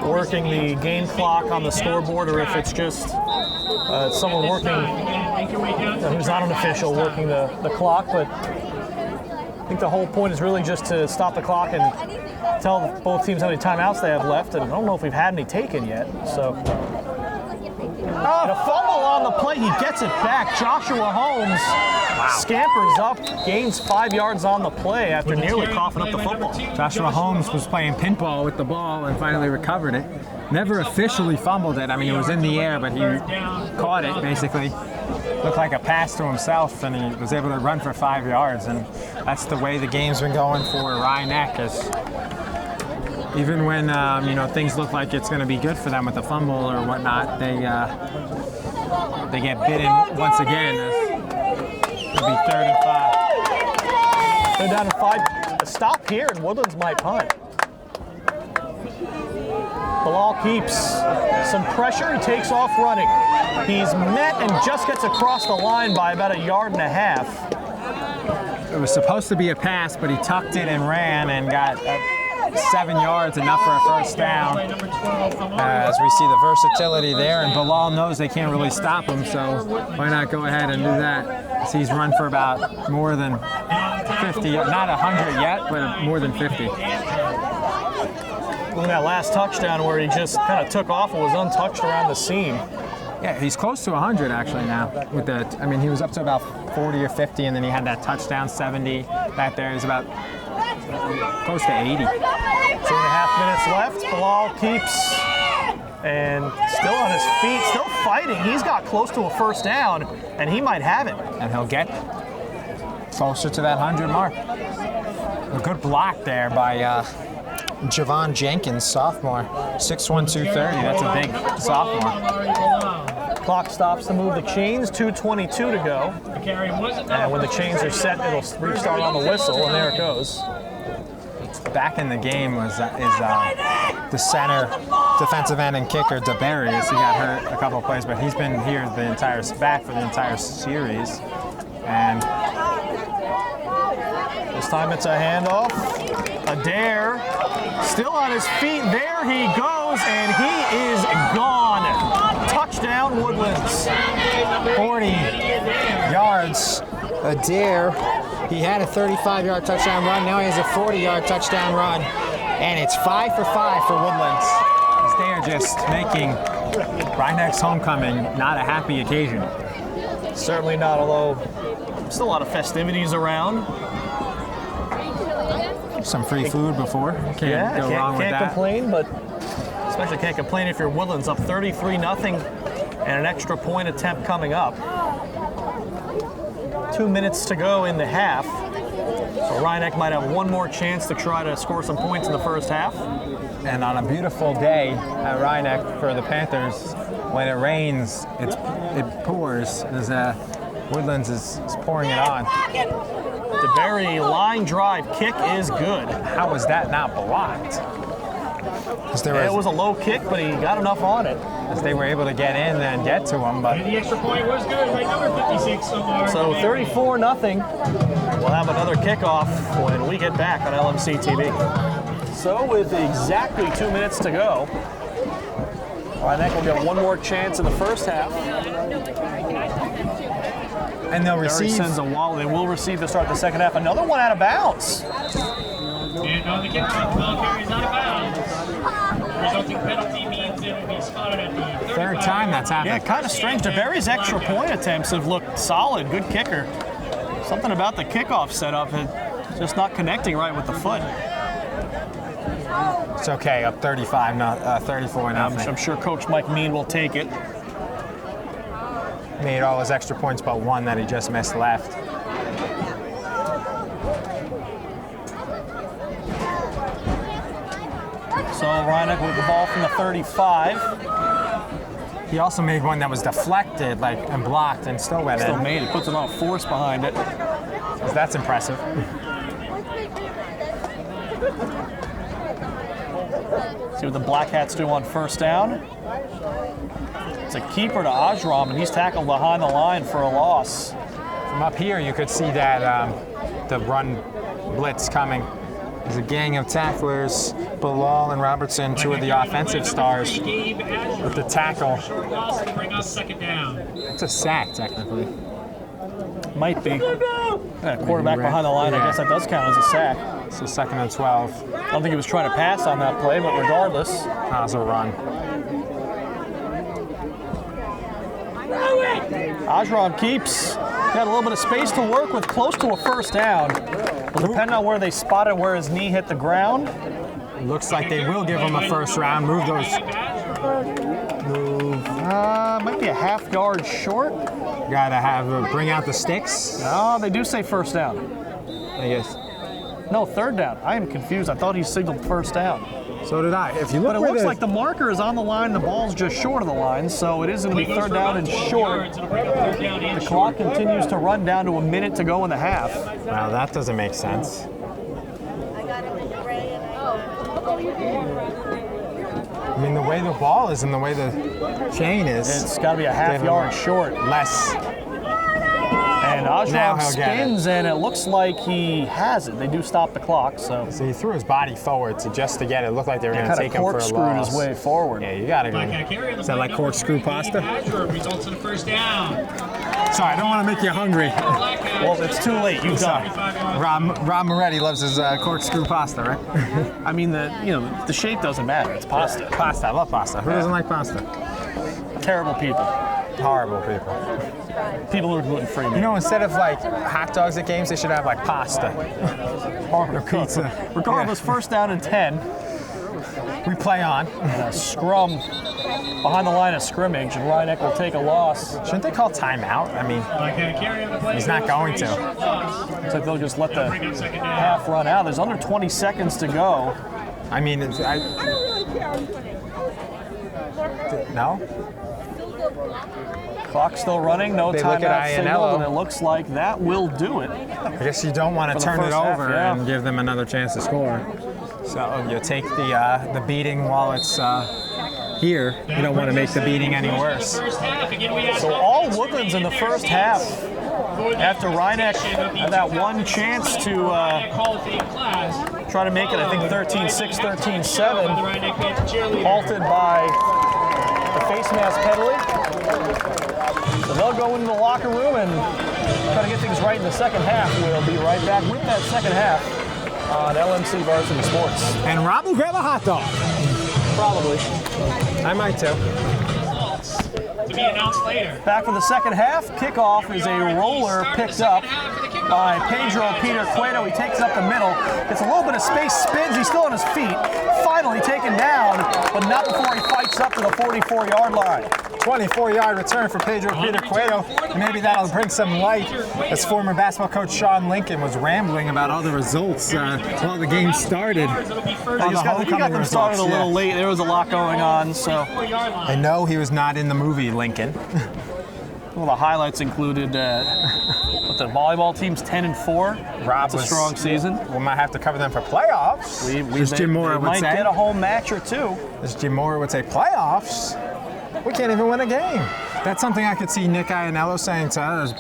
S2: working the game clock on the scoreboard or if it's just someone working who's not an official working the clock. But I think the whole point is really just to stop the clock and tell both teams how many timeouts they have left. And I don't know if we've had any taken yet. So And a fumble on the play. He gets it back. Joshua Holmes scampers up, gains 5 yards on the play after nearly coughing up the football.
S1: Joshua Holmes was playing pinball with the ball and finally recovered it. Never officially fumbled it. I mean, it was in the air, but he caught it, basically. Looked like a pass to himself, and he was able to run for 5 yards. And that's the way the game's been going for Rye Neck. Is even when things look like it's going to be good for them with the fumble or whatnot, they get bitten once again. It'll be 3rd and 5.
S2: They're down to 5. A stop here, and Woodlands might punt. Bilal keeps some pressure. He takes off running. He's met and just gets across the line by about 1.5 yards.
S1: It was supposed to be a pass, but he tucked it and ran and got 7 yards, enough for a first down. As we see the versatility there, and Bilal knows they can't really stop him, so why not go ahead and do that? As he's run for about more than 50, not 100 yet, but more than 50.
S2: Look at that last touchdown where he just kind of took off and was untouched around the seam.
S1: Yeah, he's close to 100 actually now. With that, I mean, he was up to about 40 or 50, and then he had that touchdown 70 back there. He's about close to 80.
S2: 2.5 minutes left. Bilal keeps and still on his feet, still fighting. He's got close to a first down, and he might have it.
S1: And he'll get closer to that 100 mark. A good block there by Javon Jenkins, sophomore. 6'1", 230. That's a big sophomore.
S2: Clock stops to move the chains. 2:22 to go. And when the chains are set, it'll restart on the whistle, and there it goes.
S1: Back in the game is the center, defensive end, and kicker DeBerry. He got hurt a couple of plays, but he's been here back for the entire series. And
S2: this time it's a handoff. Adair still on his feet. There he goes, and he is gone. Touchdown, Woodlands.
S1: 40 yards. Adair, he had a 35-yard touchdown run. Now he has a 40-yard touchdown run. And it's 5 for 5 for Woodlands. They're just making Rye Neck's homecoming not a happy occasion.
S2: Certainly not, although still a lot of festivities around.
S1: Some free food before. Can't go wrong with that.
S2: Can't complain, but especially can't complain if you're Woodlands up 33-0 and an extra point attempt coming up. 2 minutes to go in the half. So Rye Neck might have one more chance to try to score some points in the first half.
S1: And on a beautiful day at Rye Neck for the Panthers, when it rains, it pours. Woodlands is pouring it on.
S2: The very line drive kick is good.
S1: How was that not blocked?
S2: It was a low kick, but he got enough on it.
S1: As they were able to get in and get to him. But
S5: And the extra point was good by number 56.
S2: So 34-0. We'll have another kickoff when we get back on LMC TV. So with exactly 2 minutes to go, Rye Neck will get one more chance in the first half.
S1: And they'll receive.
S2: Sends a wall. They will receive to start the second half. Another one out of bounds.
S5: And on the kickoff, the ball carries out of bounds. Resulting penalty means it will be spotted at the
S1: Third time that's happened.
S2: Yeah, kind of strange. DeBerry's extra point attempts have looked solid. Good kicker. Something about the kickoff setup, just not connecting right with the foot.
S1: It's okay, up 34 now.
S2: I'm sure Coach Mike Mean will take it.
S1: Made all his extra points but one that he just missed left.
S2: So Rye Neck with the ball from the 35.
S1: He also made one that was deflected, and blocked, and still went in.
S2: Still made it. Puts a lot of force behind it.
S1: That's impressive.
S2: See what the Black Hats do on first down. It's a keeper to Ajram, and he's tackled behind the line for a loss.
S1: From up here, you could see that the run blitz coming. There's a gang of tacklers, Bilal and Robertson, two of the offensive stars, with the tackle. It's a sack, technically.
S2: Might be. Quarterback behind the line, I guess that does count as a sack.
S1: It's a 2nd and 12.
S2: I don't think he was trying to pass on that play, but regardless.
S1: That was a run.
S2: Ajram keeps. Got a little bit of space to work with, close to a first down. Well, depending on where they spotted where his knee hit the ground.
S1: Looks like they will give him a first round. Move those.
S2: Might be a half yard short.
S1: Gotta bring out the sticks.
S2: No, they do say first down.
S1: I guess.
S2: No, third down. I am confused. I thought he signaled first down.
S1: So did I. If you look,
S2: But it looks like the marker is on the line. The ball's just short of the line, so it is going to be third down and short. The clock continues to run down to a minute to go in the half.
S1: Wow, that doesn't make sense. I mean, the way the ball is and the way the chain is.
S2: It's got to be a half yard short.
S1: Less.
S2: And
S1: Now
S2: Ajram
S1: he'll get it.
S2: spins, and it looks like he has it. They do stop the clock, so.
S1: So he threw his body forward just to get it. It looked like they were going to take him for a loss.
S2: Corkscrewed his way forward.
S1: Yeah, you got to go. Is that like corkscrew pasta?
S5: Results in a first down.
S1: Sorry, I don't want to make you hungry.
S2: Well, it's too late. You've done it.
S1: Rob Moretti loves his corkscrew pasta, right?
S2: I mean, the shape doesn't matter. It's pasta.
S1: Pasta, I love pasta. Who doesn't like pasta?
S2: Terrible people.
S1: Horrible people.
S2: People who are gluten-free.
S1: You know, instead of like hot dogs at games, they should have like pasta. Or pizza.
S2: Regardless, first down and 10.
S1: We play on.
S2: And a scrum behind the line of scrimmage, and Rye Neck will take a loss.
S1: Shouldn't they call timeout? I mean, he's not going to.
S2: Looks like they'll just let the half run out. There's under 20 seconds to go.
S1: I mean, no?
S2: Clock's still running, no
S1: They look at
S2: timeout signal,
S1: Iannello.
S2: and it looks like that will do it.
S1: I guess you don't want
S2: For
S1: to
S2: the
S1: turn it
S2: first half,
S1: over
S2: yeah.
S1: and give them another chance to score. So you take the beating while it's here. You don't want to make the beating any worse.
S2: So all Woodlands in the first half. After Rye Neck had that one chance to try to make it, I think 13-6, 13-7, halted by the face mask penalty. So they'll go into the locker room and try to get things right in the second half. We'll be right back with that second half on LMC Varsity Sports.
S1: And Rob will grab a hot dog.
S2: Probably.
S1: I might too.
S5: To be announced later.
S2: Back for the second half. Kickoff is a roller picked up by Pedro Peter Cueto. He takes up the middle, gets a little bit of space, spins, he's still on his feet. Finally taken down, but not before he fights up to the 44-yard line.
S1: 24-yard return for Pedro Peter Cueto. And maybe that'll bring some light as former basketball coach Sean Lincoln was rambling about all the results while the game started.
S2: He got them started a little late. There was a lot going on, so.
S1: I know he was not in the movie Lincoln.
S2: Well, the highlights included what the volleyball team's 10-4.
S1: Rob
S2: That's a strong season.
S1: We might have to cover them for playoffs. As Jim Mora would
S2: might
S1: say.
S2: get a home match or two.
S1: As Jim Mora would say, playoffs? We can't even win a game. That's something I could see Nick Iannello saying to us,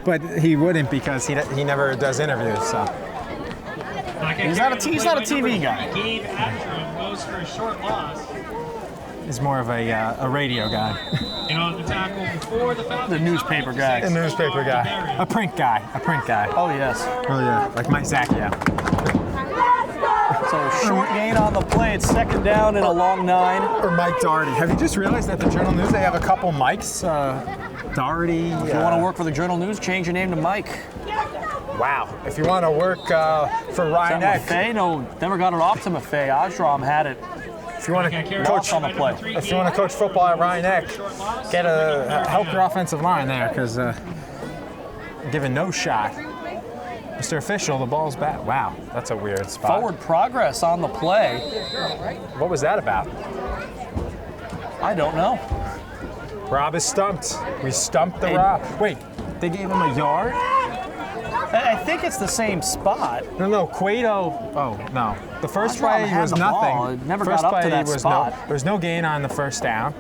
S1: but he wouldn't because he never does interviews. So
S2: He's not a TV guy.
S5: Gabe Atram goes for a short loss.
S1: he's more of a radio guy.
S5: And on the tackle before the foul.
S2: The newspaper guy.
S1: A newspaper guy. A print guy.
S2: Oh, yes.
S1: Oh, yeah. Like Mike Zacchia.
S2: So short gain on the play. It's second down and a long 9.
S1: Or Mike Doherty. Have you just realized that the Journal News, they have a couple Mikes? Doherty.
S2: If you want to work for the Journal News, change your name to Mike.
S1: Wow. If you want to work for Rye Neck.
S2: Maffei? No, never got it off to Maffei. Ajram had it.
S1: If you want to
S2: Coach on the play.
S1: If you want to coach football at Rye Neck, help your offensive line there because given no shot. Mr. Official, the ball's back. Wow, that's a weird spot.
S2: Forward progress on the play.
S1: What was that about?
S2: I don't know.
S1: Rob is stumped. We stumped the Rob. Wait, they gave him a yard?
S2: I think it's the same spot.
S1: No, Cueto. Oh, no. The first
S2: Ajram
S1: play
S2: had
S1: was
S2: the
S1: nothing.
S2: ball. It never
S1: First
S2: got up to
S1: play
S2: that
S1: was
S2: spot.
S1: there was no gain on the first down.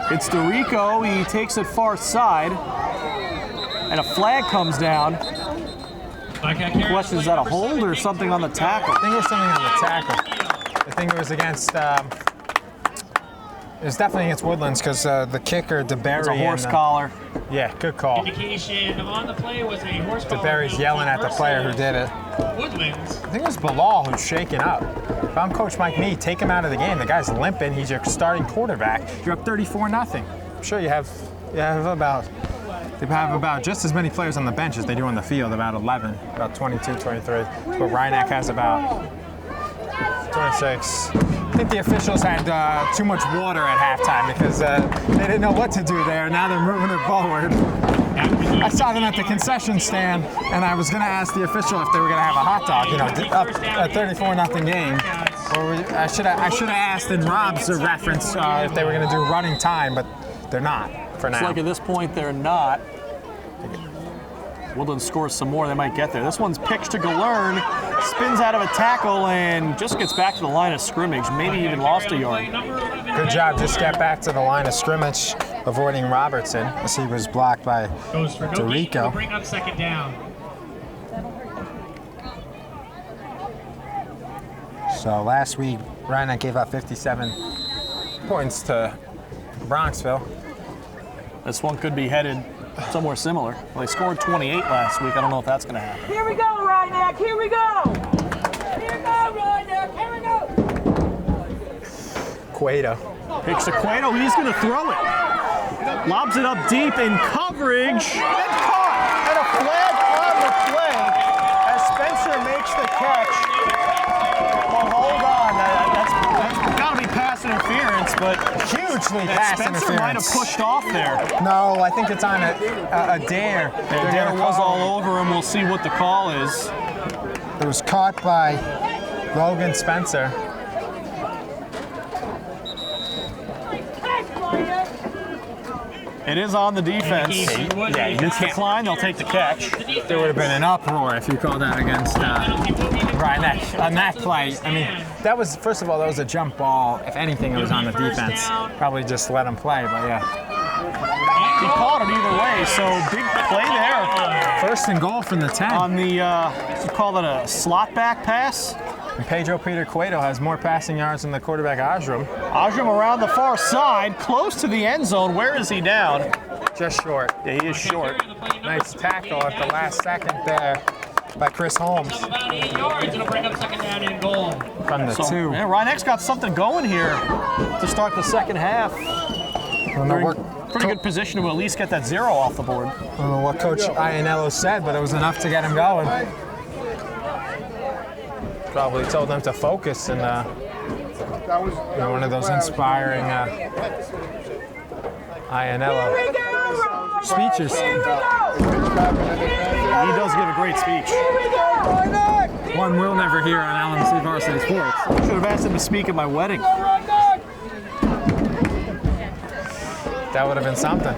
S2: It's DeRico. He takes it far side. And a flag comes down. The question is that a hold or something on the tackle?
S1: I think it was something on the tackle. I think it was against. It was definitely against Woodlands because the kicker DeBerry.
S2: It's a horse collar.
S1: Yeah, good call.
S5: Indication on the play was a horse collar.
S1: DeBerry's yelling at the player who did it.
S5: Woodlands.
S1: I think it was Bilal who's shaking up. If I'm Coach Mike Mee, take him out of the game. The guy's limping. He's your starting quarterback. You're up 34-0. I'm sure you have Yeah, they have about just as many players on the bench as they do on the field, about 11, about 22, 23. But Rye Neck has about 26. I think the officials had too much water at halftime because they didn't know what to do there. Now they're moving it forward. I saw them at the concession stand, and I was going to ask the official if they were going to have a hot dog, up a 34-0 game. Or I should have asked in Rob's reference if they were going to do running time, but they're not for now.
S2: It's like at this point they're not. Woodlands scores some more, they might get there. This one's pitched to Galern, spins out of a tackle and just gets back to the line of scrimmage, maybe even lost a yard.
S1: Good job, just get back to the line of scrimmage, avoiding Robertson as he was blocked by Dorico.
S5: Bring up second down.
S1: So last week, Rye Neck gave up 57 points to Bronxville.
S2: This one could be headed somewhere similar. Well, they scored 28 last week. I don't know if that's going to happen.
S7: Here we go, Rye Neck. Here we go. Here we go, Rye Neck. Here we go.
S1: Cueto.
S2: Pitch to Cueto. He's going to throw it. Lobs it up deep in coverage. And caught. And a flag on the play as Spencer makes the catch. Well, hold on. That's got to be pass interference, but
S1: Hugely pass
S2: Spencer
S1: interference.
S2: might have pushed off there.
S1: No, I think it's on a dare.
S2: And Dare was all over him. We'll see what the call is.
S1: It was caught by Logan Spencer.
S2: It is on the defense.
S5: Yeah,
S2: It's declined. They'll take the catch.
S1: There would have been an uproar if you called that against Rye Neck on that play. I mean, that was, first of all, that was a jump ball. If anything, it was on the defense. Probably just let him play, but yeah.
S2: He caught it either way, so big play there.
S1: First and goal from the 10.
S2: On the, you call that a slot back pass?
S1: And Pedro Peter Cueto has more passing yards than the quarterback Osram.
S2: Osram around the far side, close to the end zone. Where is he down?
S1: Just short.
S2: Yeah, he is short.
S1: Nice tackle at the last second there by Chris Holmes.
S5: About 8 yards. It'll bring up second down and goal.
S1: From the 2.
S2: Yeah, Rye Neck's got something going here to start the second half. Pretty good position to at least get that 0 off the board.
S1: I don't know what Coach Ianello said, but it was enough to get him going. Probably told them to focus and one of those inspiring Ianello speeches.
S2: He does give a great speech.
S1: One we'll never hear on LMC Varsity Sports.
S2: Should have asked him to speak at my wedding.
S1: That would have been something.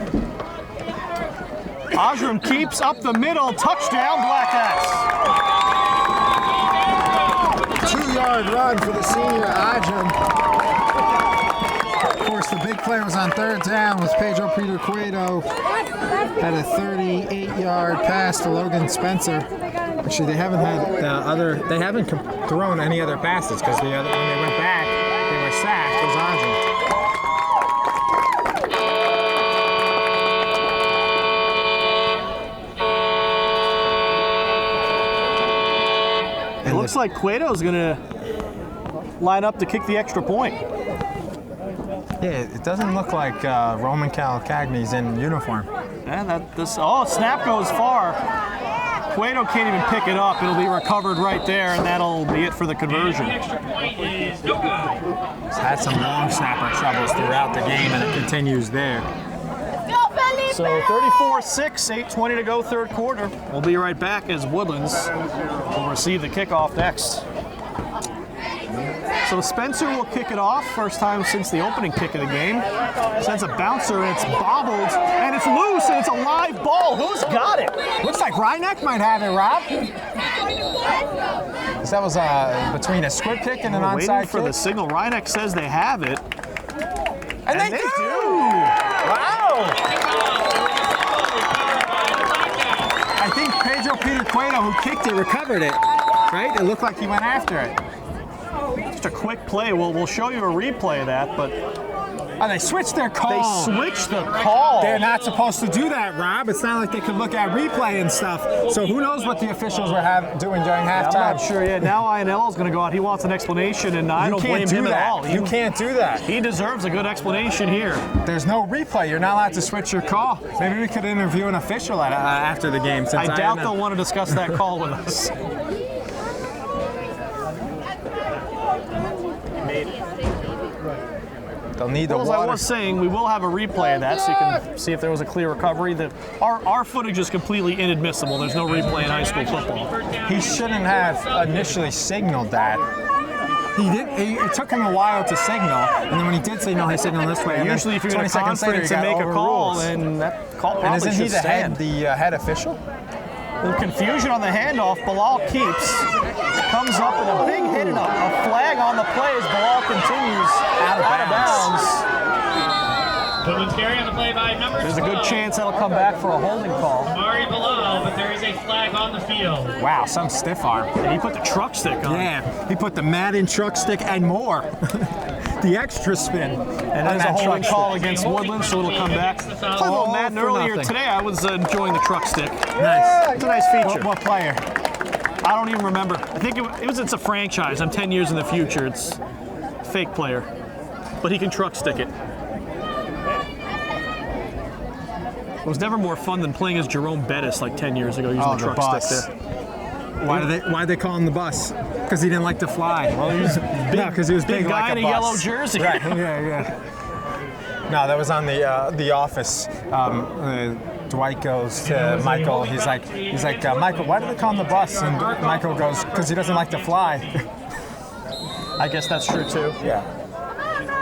S2: Osram keeps up the middle. Touchdown, Blackcats.
S1: 2-yard run for the senior Osram. Of course, the big play was on third down with Pedro Peter Cueto. Had a 38-yard pass to Logan Spencer. Actually, they haven't thrown any other passes because when they went back, they were sacked. It was Osram.
S2: It looks like Cueto's going to line up to kick the extra point.
S1: Yeah, it doesn't look like Roman Calcagni's in uniform.
S2: And snap goes far. Cueto can't even pick it up. It'll be recovered right there, and that'll be it for the conversion.
S5: Extra point is no good.
S1: He's had some long snapper troubles throughout the game, and it continues there.
S2: So 34-6, 8:20 to go, third quarter. We'll be right back as Woodlands will receive the kickoff next. So Spencer will kick it off, first time since the opening kick of the game. Sends a bouncer, and it's bobbled, and it's loose, and it's a live ball. Who's got it?
S1: Looks like Rye Neck might have it, Rob. So that was between a squib kick and an onside
S2: Waiting for
S1: kick.
S2: the signal. Rye Neck says they have it.
S1: And they do!
S2: Wow!
S1: I think Pedro Peter Cueto, who kicked it, recovered it, right? It looked like he went after it.
S2: Just a quick play. We'll show you a replay of that, but
S1: Oh, they switched their call.
S2: They switched the call.
S1: They're not supposed to do that, Rob. It's not like they could look at replay and stuff. So who knows what the officials were doing during halftime?
S2: I'm not sure yet. Now INL is going to go out. He wants an explanation, and I don't blame him at all.
S1: You can't do that.
S2: He deserves a good explanation here.
S1: There's no replay. You're not allowed to switch your call. Maybe we could interview an official after the game.
S2: I doubt they'll want to discuss that call with us.
S1: They'll need the
S2: Well, as
S1: water.
S2: I was saying, we will have a replay of that so you can see if there was a clear recovery. Our footage is completely inadmissible. There's no replay in high school football.
S1: He shouldn't have initially signaled that. He did. It took him a while to signal, and then when he did signal, he signaled this way.
S2: Usually, if you're in a conference to make a call, then that call probably
S1: and isn't he
S2: should stand.
S1: the head official?
S2: The confusion on the handoff. Bilal keeps, comes up with a big hit and a flag on the play as Bilal continues out of bounds.
S5: Woodlands carry on the play by number
S2: There's a good chance that'll come back for a holding call.
S5: Amari Bilal, but there is a flag on the field.
S1: Wow, some stiff arm.
S2: And he put the truck stick on.
S1: Yeah, he put the Madden truck stick and more. The extra spin.
S2: And there's a holding call against Woodlands, so it'll come back. Played a little Madden earlier today. I was enjoying the truck stick.
S1: Nice.
S2: It's a nice feature.
S1: What player?
S2: I don't even remember. I think it's a franchise. I'm 10 years in the future. It's a fake player, but he can truck stick it. It was never more fun than playing as Jerome Bettis like 10 years ago using the truck stick there.
S1: Why they call him the bus? Because he didn't like to fly.
S2: Well, he was
S1: because he was
S2: big guy
S1: like
S2: in a yellow jersey.
S1: Right. Yeah. No, that was on the Office. Dwight goes to Michael. He's like, Michael, why do they call him the bus? And Michael goes, because he doesn't like to fly.
S2: I guess that's true too.
S1: Yeah.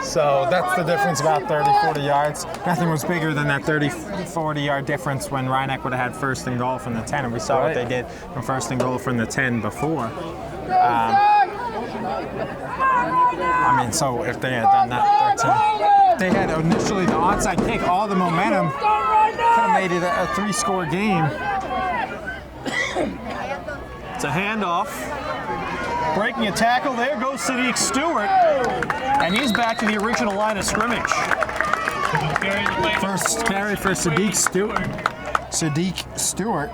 S1: So that's the difference, about 30, 40 yards. Nothing was bigger than that 30, 40 yard difference when Rye Neck would have had first and goal from the 10, and we saw what they did from first and goal from the 10 before. I mean, so if they had done that 13, they had initially the onside kick, all the momentum, could have made it a 3-score game.
S2: It's a handoff. Breaking a tackle, there goes Sadiq Stewart. And he's back to the original line of scrimmage.
S1: First carry for Sadiq Stewart.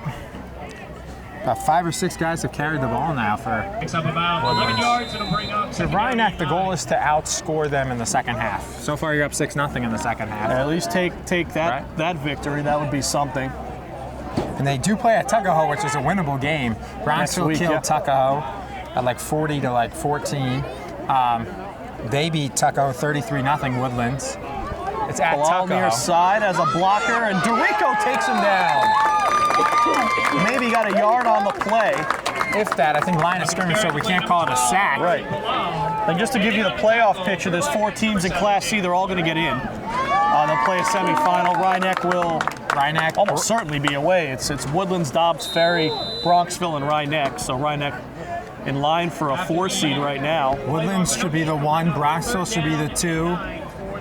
S1: About 5 or 6 guys have carried the ball now for.
S5: Picks up about 11 yards. It'll bring up.
S1: So Rye Neck, the goal is to outscore them in the second half. So far, you're up 6-0 in the second half.
S2: At least take that victory. That would be something.
S1: And they do play at Tuckahoe, which is a winnable game. Brownsville killed Tuckahoe at like 40 to like 14. They beat Tuckahoe 33-0 Woodlands. It's at
S2: Bilal
S1: Tuckahoe.
S2: near side as a blocker, and Dorico takes him down. Maybe got a yard on the play.
S1: If that, I think line of scrimmage, so we can't call it a sack.
S2: Right. And just to give you the playoff picture, there's 4 teams in Class C. They're all going to get in. They'll play a semifinal. Rye Neck will almost certainly be away. It's Woodlands, Dobbs Ferry, Bronxville, and Rye Neck. So Rye Neck in line for a 4 seed right now.
S1: Woodlands should be the 1, Bronxville should be the 2,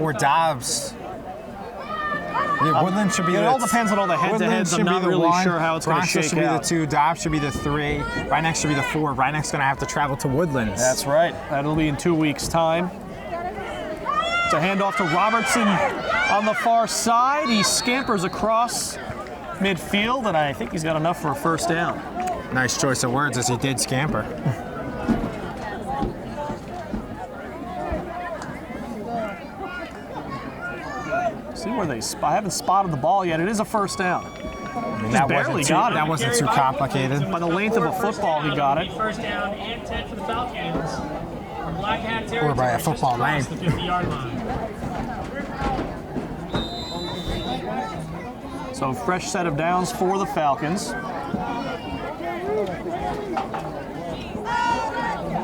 S1: or Dobbs. Yeah, Woodlands should be
S2: it all depends on all the head-to-heads. I'm not really sure how it's going to shake
S1: should be
S2: out.
S1: the 2, Dobbs should be the 3, Rye Neck should be the 4. Rye Neck's going to have to travel to Woodlands.
S2: That's right. That'll be in 2 weeks' time. It's a handoff to Robertson on the far side. He scampers across midfield, and I think he's got enough for a first down.
S1: Nice choice of words, as he did scamper.
S2: See where they I haven't spotted the ball yet. It is a first down.
S1: I mean,
S2: That
S1: wasn't too complicated.
S2: By the length of a football, he got it.
S5: First down and 10 for the Falcons. From Black Hat territory.
S1: Or by a football
S5: Just
S1: lane.
S5: across the 50-yard line.
S2: So fresh set of downs for the Falcons.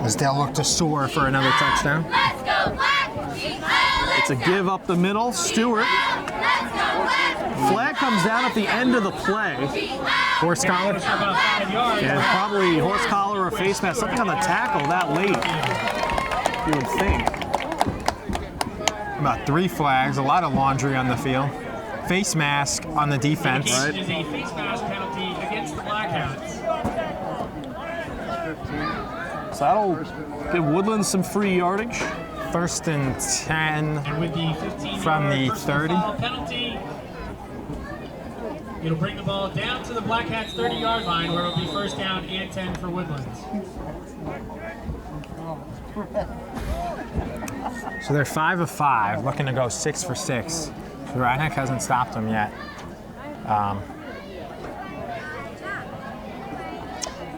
S1: As they'll look to soar for another touchdown.
S6: Let's go Black!
S2: It's a give up the middle. Stewart. Flag comes down at the end of the play.
S1: Horse collar.
S5: For about 5 yards.
S2: And probably horse collar or face mask. Something on the tackle that late, you would think.
S1: About 3 flags, a lot of laundry on the field. Face mask on the defense.
S5: It is a face mask penalty against the Black Hats.
S2: So that'll give Woodlands some free yardage.
S1: First and 10
S5: And with the 15
S1: from the 30.
S5: penalty, it'll bring the ball down to the Black Hats 30-yard line, where it'll be first down and 10 for Woodlands.
S1: So they're 5 of 5, looking to go 6 for 6. So Rye Neck hasn't stopped them yet.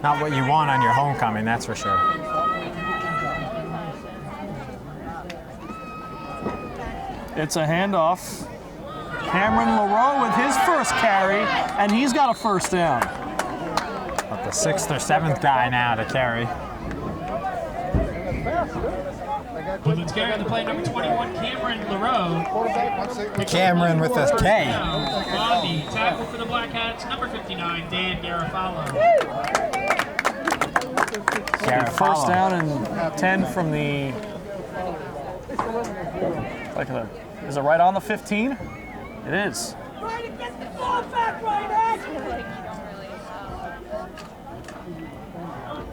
S1: Not what you want on your homecoming, that's for sure.
S2: It's a handoff. Cameron LaRoe with his first carry, and he's got a first down.
S1: But the 6th or 7th guy now to carry.
S5: Woodlands carry the play, number 21, Cameron LaRoe.
S1: Cameron with a K.
S5: On the tackle for the Black Hats, number 59, Dan Garofalo.
S2: First down and 10 from the. Is it right on the 15? It is.
S7: Try to get the ball back, Rye Neck.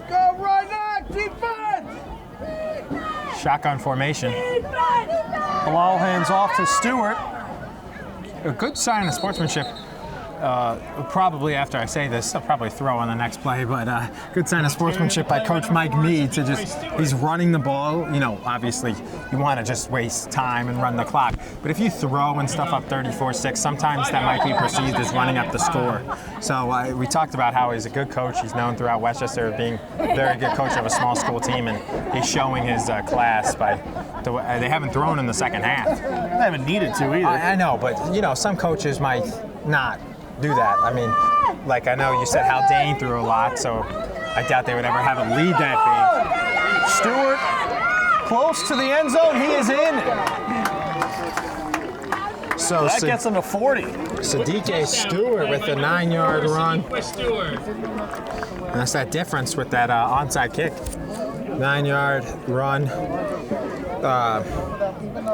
S3: Go, Rye Neck, defense!
S1: Shotgun formation.
S2: Bilal hands off to Stewart.
S1: A good sign of sportsmanship. Probably after I say this, I'll probably throw on the next play, but good sign of sportsmanship by Coach Mike Mead to he's running the ball. You know, obviously you want to just waste time and run the clock, but if you throw and stuff up 34-6, sometimes that might be perceived as running up the score. So we talked about how he's a good coach. He's known throughout Westchester as being a very good coach of a small school team, and he's showing his class by they haven't thrown in the second half.
S2: They haven't needed to either.
S1: I know, but you know, some coaches might not do that. I mean, like I know you said Haldane threw a lot, so I doubt they would ever have a lead that big.
S2: Stewart close to the end zone. He is in.
S1: So
S2: That gets him to 40.
S1: Sadiq Stewart with a 9-yard run. And that's that difference with that onside kick. 9-yard run.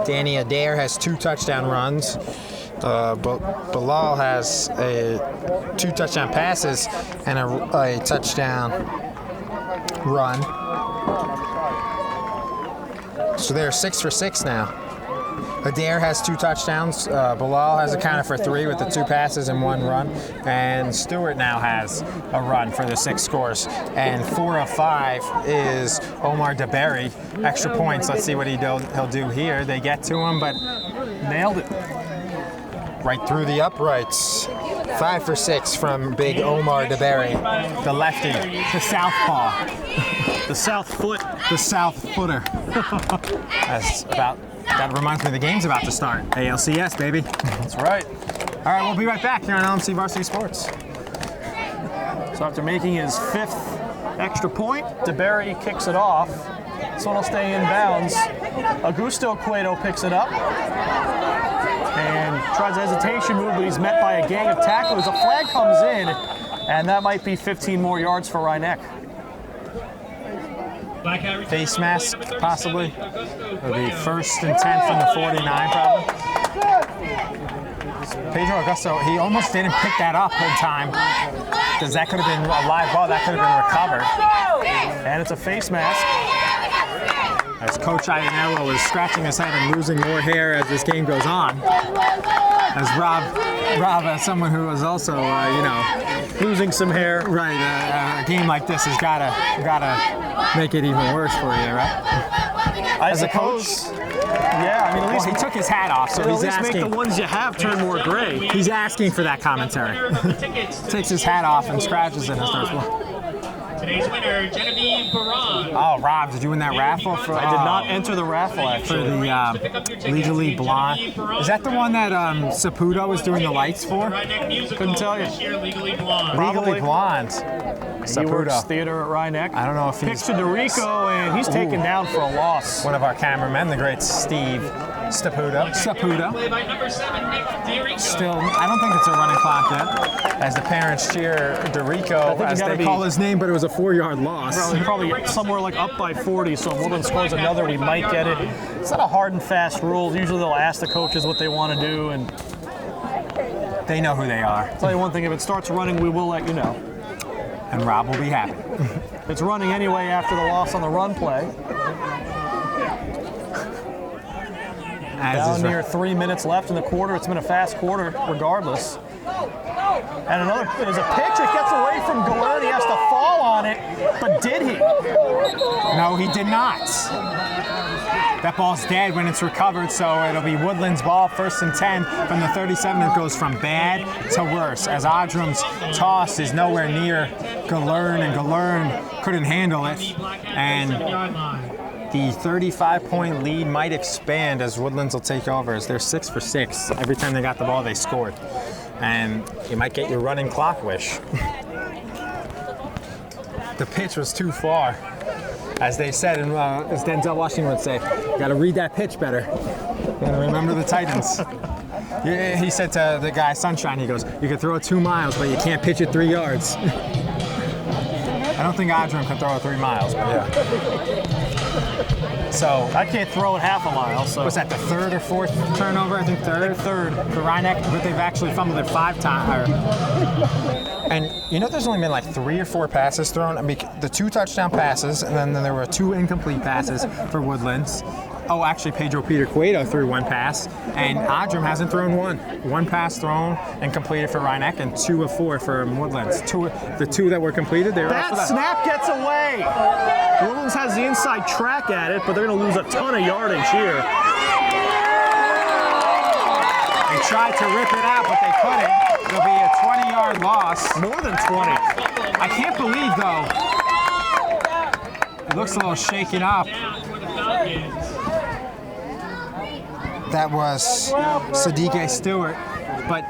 S1: Danny Adair has 2 touchdown runs. Bilal has 2 touchdown passes and a touchdown run. So they're 6 for 6 now. Adair has 2 touchdowns. Bilal has accounted for 3 with the 2 passes and 1 run. And Stewart now has a run for the 6 scores. And 4 of 5 is Omar DeBerry. Extra points. Let's see what he'll do here. They get to him, but nailed it. Right through the uprights. 5 for 6 from big Omar DeBerry, the lefty, the southpaw,
S2: The south foot.
S1: the south footer. That reminds me the game's about to start. ALCS, baby.
S2: That's right.
S1: All right, we'll be right back here on LMC Varsity Sports.
S2: So after making his 5th extra point, DeBerry kicks it off. So it'll stay in bounds. Augusto Cueto picks it up and tries a hesitation move, but he's met by a gang of tacklers. A flag comes in, and that might be 15 more yards for Rye Neck.
S1: Face mask, possibly. It'll be 1st and 10 from the 49, probably. Pedro Augusto, he almost didn't pick that up in time, because that could have been a live ball, that could have been recovered.
S2: And it's a face mask.
S1: As Coach Iannello is scratching his head and losing more hair as this game goes on. As Rob, as someone who is also,
S2: Losing some hair.
S1: right, a game like this has gotta make it even worse for you, right?
S2: As a coach, yeah, I mean, at least
S1: Well, he took his hat off, so he's
S2: make
S1: asking.
S2: the ones you have turn more gray.
S1: He's asking for that commentary. Takes his hat off and scratches it and starts.
S5: Today's winner, Genevieve Baran.
S1: Oh, Rob, did you win that raffle? For,
S2: I did not enter the raffle,
S1: for
S2: actually.
S1: the Legally Blonde. Is that the one that Saputo was doing the lights for?
S5: Couldn't
S2: tell you.
S5: Legally Blonde.
S1: Legally Blonde.
S2: He works
S1: Saputo.
S2: theater at Rye Neck.
S1: I don't know if he's
S2: Pitch to DeRico, and he's taken down for a loss.
S1: one of our cameramen, the great Steve Saputo.
S5: Play by number 7, Nick DeRico.
S1: Still, I don't think it's a running clock yet. As the parents cheer DeRico,
S2: think
S1: as
S2: you gotta
S1: they call his name, but it was a 4-yard loss.
S2: Probably somewhere like up by 40, so if Woodlands scores another, we might get it. It's not a hard and fast rule. Usually they'll ask the coaches what they want to do, and
S1: They know who they are,
S2: I'll tell you one thing, if it starts running, we will let you know.
S1: and Rob will be happy.
S2: It's running anyway after the loss on the run play. Down near 3 minutes left in the quarter. It's been a fast quarter regardless. And there's a pitch that gets away from Galern. He has to fall on it, but did he?
S1: No, he did not. That ball's dead when it's recovered, so it'll be Woodlands ball, 1st and 10 from the 37. It goes from bad to worse, as Odrum's toss is nowhere near Galern, and Galern couldn't handle it. And the 35-point lead might expand as Woodlands will take over, as they're 6 for 6. Every time they got the ball, they scored. And you might get your running clock wish. The pitch was too far. As they said, and as Denzel Washington would say, you got to read that pitch better. You got to remember the Titans. He said to the guy, Sunshine, he goes, you can throw it 2 miles, but you can't pitch it 3 yards. I don't think Odrum can throw it 3 miles, but yeah. So
S2: I can't throw it half a mile. So
S1: was that the 3rd or 4th turnover? I think third for Rye Neck, but they've actually fumbled it 5 times. And you know, there's only been like 3 or 4 passes thrown. I mean, the 2 touchdown passes, and then there were 2 incomplete passes for Woodlands. Oh, actually, Pedro Peter Cueto threw 1 pass, and Odrum hasn't thrown 1. 1 pass thrown and completed for Rye Neck, and 2 of 4 for Woodlands. The 2 that were completed, they were
S2: that snap gets away. Woodlands has the inside track at it, but they're going to lose a ton of yardage here.
S1: They tried to rip it out, but they couldn't. It'll be a 20-yard loss.
S2: More than 20.
S1: I can't believe, though. It looks a little shaken up. That was Sadiq Stewart, but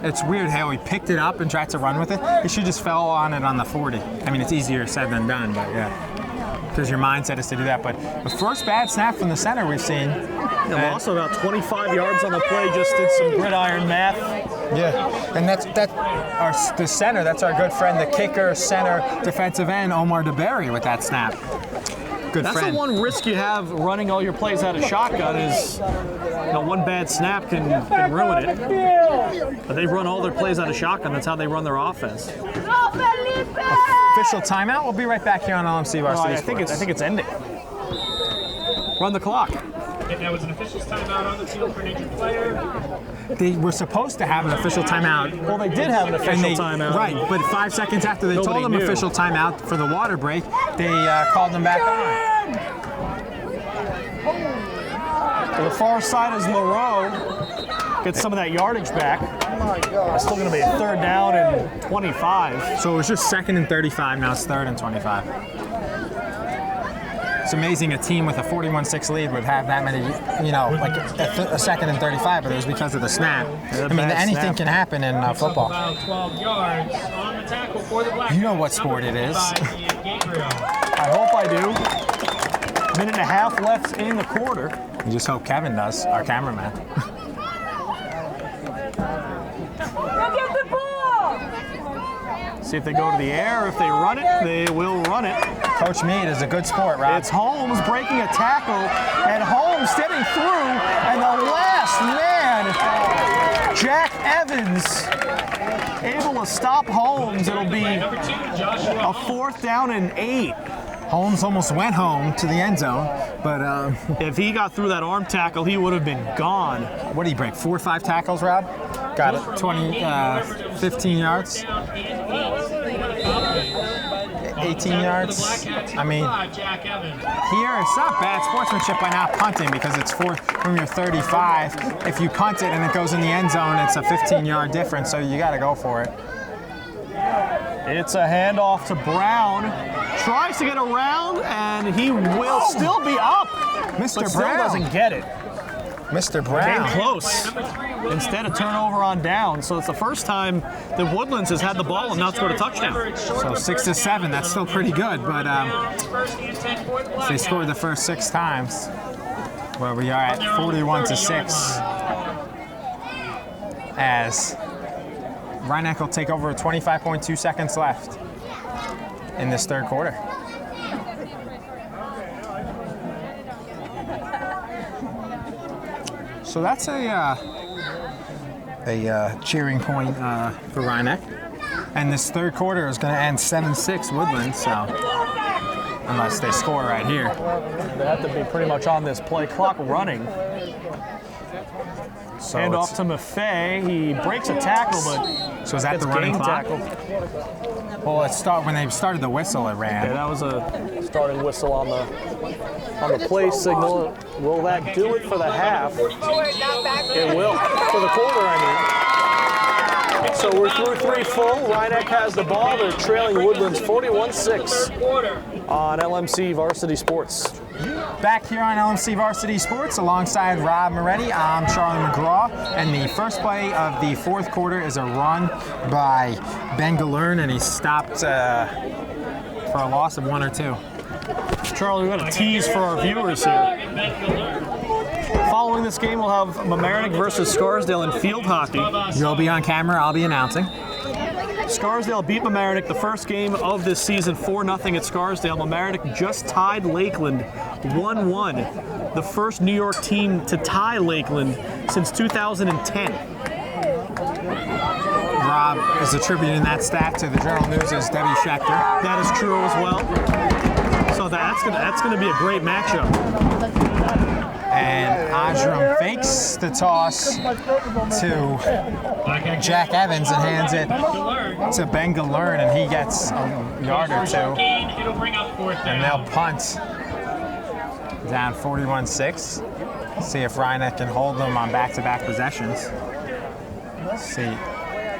S1: it's weird how he picked it up and tried to run with it. He should just fell on it on the 40. I mean, it's easier said than done, but yeah. Because your mindset is to do that. But the first bad snap from the center we've seen.
S2: Yeah, also about 25 yards on the play, just did some gridiron math.
S1: Yeah, and the center, that's our good friend, the kicker, center, defensive end, Omar DeBerry with that snap. That's
S2: the one risk you have running all your plays out of shotgun is, one bad snap can ruin it. But they run all their plays out of shotgun. That's how they run their offense.
S1: Official timeout. We'll be right back here on LMC Varsity.
S2: I think it's ending. Run the clock.
S5: And that was an official timeout on the field for an injured player.
S1: They were supposed to have an official timeout.
S2: Well, they did have an official timeout.
S1: Right, but 5 seconds after they told them official timeout for the water break, they called them back on.
S2: To the far side is Moreau. Get some of that yardage back. It's still going to be a 3rd down and 25.
S1: So it was just 2nd and 35. Now it's 3rd and 25. It's amazing a team with a 41-6 lead would have that many, like a 2nd and 35, but it was because of the snap. I mean, anything can happen in football.
S5: About 12 yards on the tackle for the Black.
S1: You know what sport it is.
S2: I hope I do. 1.5 minutes left in the quarter.
S1: You just hope Kevin does, our cameraman.
S7: Get the ball!
S2: See if they go to the air. If they run it, they will run it.
S1: Coach Meade is a good sport, Rob.
S2: It's Holmes breaking a tackle, and Holmes stepping through, and the last man, Jack Evans, able to stop Holmes. It'll be a 4th down and 8.
S1: Holmes almost went home to the end zone, but
S2: if he got through that arm tackle, he would have been gone.
S1: What did he break? 4 or 5 tackles, Rob? Got it. 15 yards. 18 yards. I mean, here it's not bad sportsmanship by not punting because it's 4th from your 35. If you punt it and it goes in the end zone, it's a 15-yard difference, so you got to go for it.
S2: It's a handoff to Brown. Tries to get around, and he will still be up.
S1: Mr.
S2: But
S1: Brown
S2: still doesn't get it.
S1: Mr. Brown.
S2: Came close. Instead of turnover on down. So it's the first time that Woodlands has had the ball and not scored a touchdown.
S1: So 6-7, that's still pretty good, but they scored the first 6 times. Where we are at 41-6. As Rye Neck will take over 25.2 seconds left in this 3rd quarter. So that's a cheering point for Rye Neck. And this 3rd quarter is going to end 7-6 Woodlands, so unless they score right here.
S2: They have to be pretty much on this play clock running.
S1: So
S2: Hand
S1: it's-
S2: off to Maffei. He breaks a tackle, but
S1: So is that
S2: gets
S1: the running
S2: game
S1: clock?
S2: tackle.
S1: Well, when they started the whistle, it ran.
S2: Yeah, that was a starting whistle on the play signal. Will that do it for the half? It will. For the quarter, I mean. So we're through 3 full. Rye Neck has the ball. They're trailing Woodlands 41-6 on LMC Varsity Sports.
S1: Back here on LMC Varsity Sports alongside Rob Moretti, I'm Charlie McGraw, and the first play of the fourth quarter is a run by Ben Galern, and he stopped for a loss of 1 or 2.
S2: Charlie, we've got a tease for our viewers here. Following this game, we'll have Mamaroneck versus Scarsdale in field hockey.
S1: You'll be on camera, I'll be announcing.
S2: Scarsdale beat Mamaroneck the first game of this season 4-0 at Scarsdale. Mamaroneck just tied Lakeland 1-1, the first New York team to tie Lakeland since 2010.
S1: Rob is attributing that stat to the Journal News' Debbie Schechter.
S2: That is true as well. So that's gonna be a great matchup.
S1: And Ajram fakes the toss to Jack Evans and hands it to Ben Galern, and he gets a yard or 2.
S5: It'll bring up 4th
S1: And
S5: down.
S1: they'll punt down 41-6. See if Rye Neck can hold them on back-to-back possessions. See,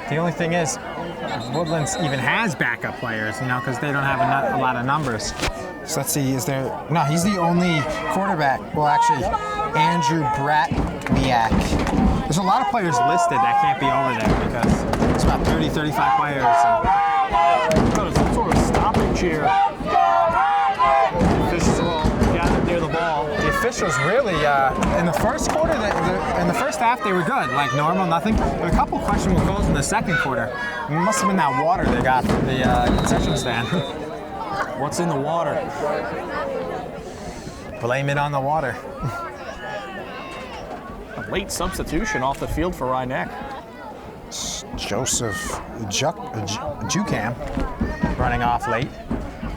S1: the only thing is, Woodlands even has backup players, because they don't have a lot of numbers. So let's see, is there? No, he's the only quarterback. Well, actually, Andrew Bratniak. There's a lot of players listed that can't be over there because it's about 30, 35 players.
S2: Got some sort of stoppage here. Officials are all gathered near the ball.
S1: The officials really, in the first quarter, in the first half, they were good, like normal, nothing. But a couple questionable calls in the second quarter. It must have been that water they got from the concession stand.
S2: What's in the water?
S1: Blame it on the water.
S2: A late substitution off the field for Rye Neck.
S1: Joseph Jukam running off late.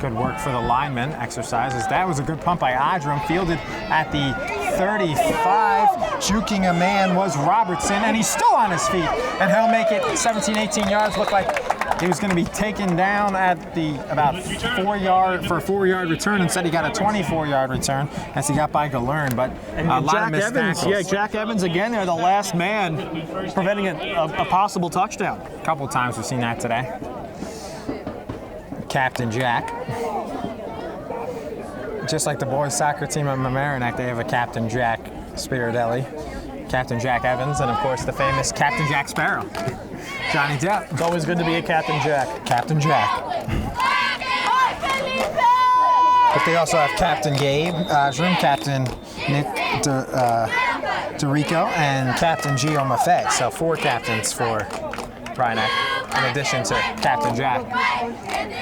S1: Good work for the lineman exercises. That was a good punt by Ajram, fielded at the 35. Juking a man was Robertson, and he's still on his feet. And he'll make it 17, 18 yards. Looked like he was going to be taken down at the about 4-yard for a 4-yard return. Instead, he got a 24-yard return as he got by Galern. But a lot
S2: Jack
S1: of missed
S2: Evans,
S1: tackles.
S2: Jack Evans again there, the last man preventing a possible touchdown.
S1: A couple times we've seen that today. Captain Jack. Just like the boys soccer team at Mamaroneck, they have a Captain Jack Spiridelli, Captain Jack Evans, and of course the famous Captain Jack Sparrow, Johnny Depp.
S2: It's always good to be a Captain Jack.
S1: Captain Jack. But they also have Captain Gabe Ajram, Captain Nick DeRico, and Captain Gio Maffei. So 4 captains for Rye Neck, in addition to Captain Jack.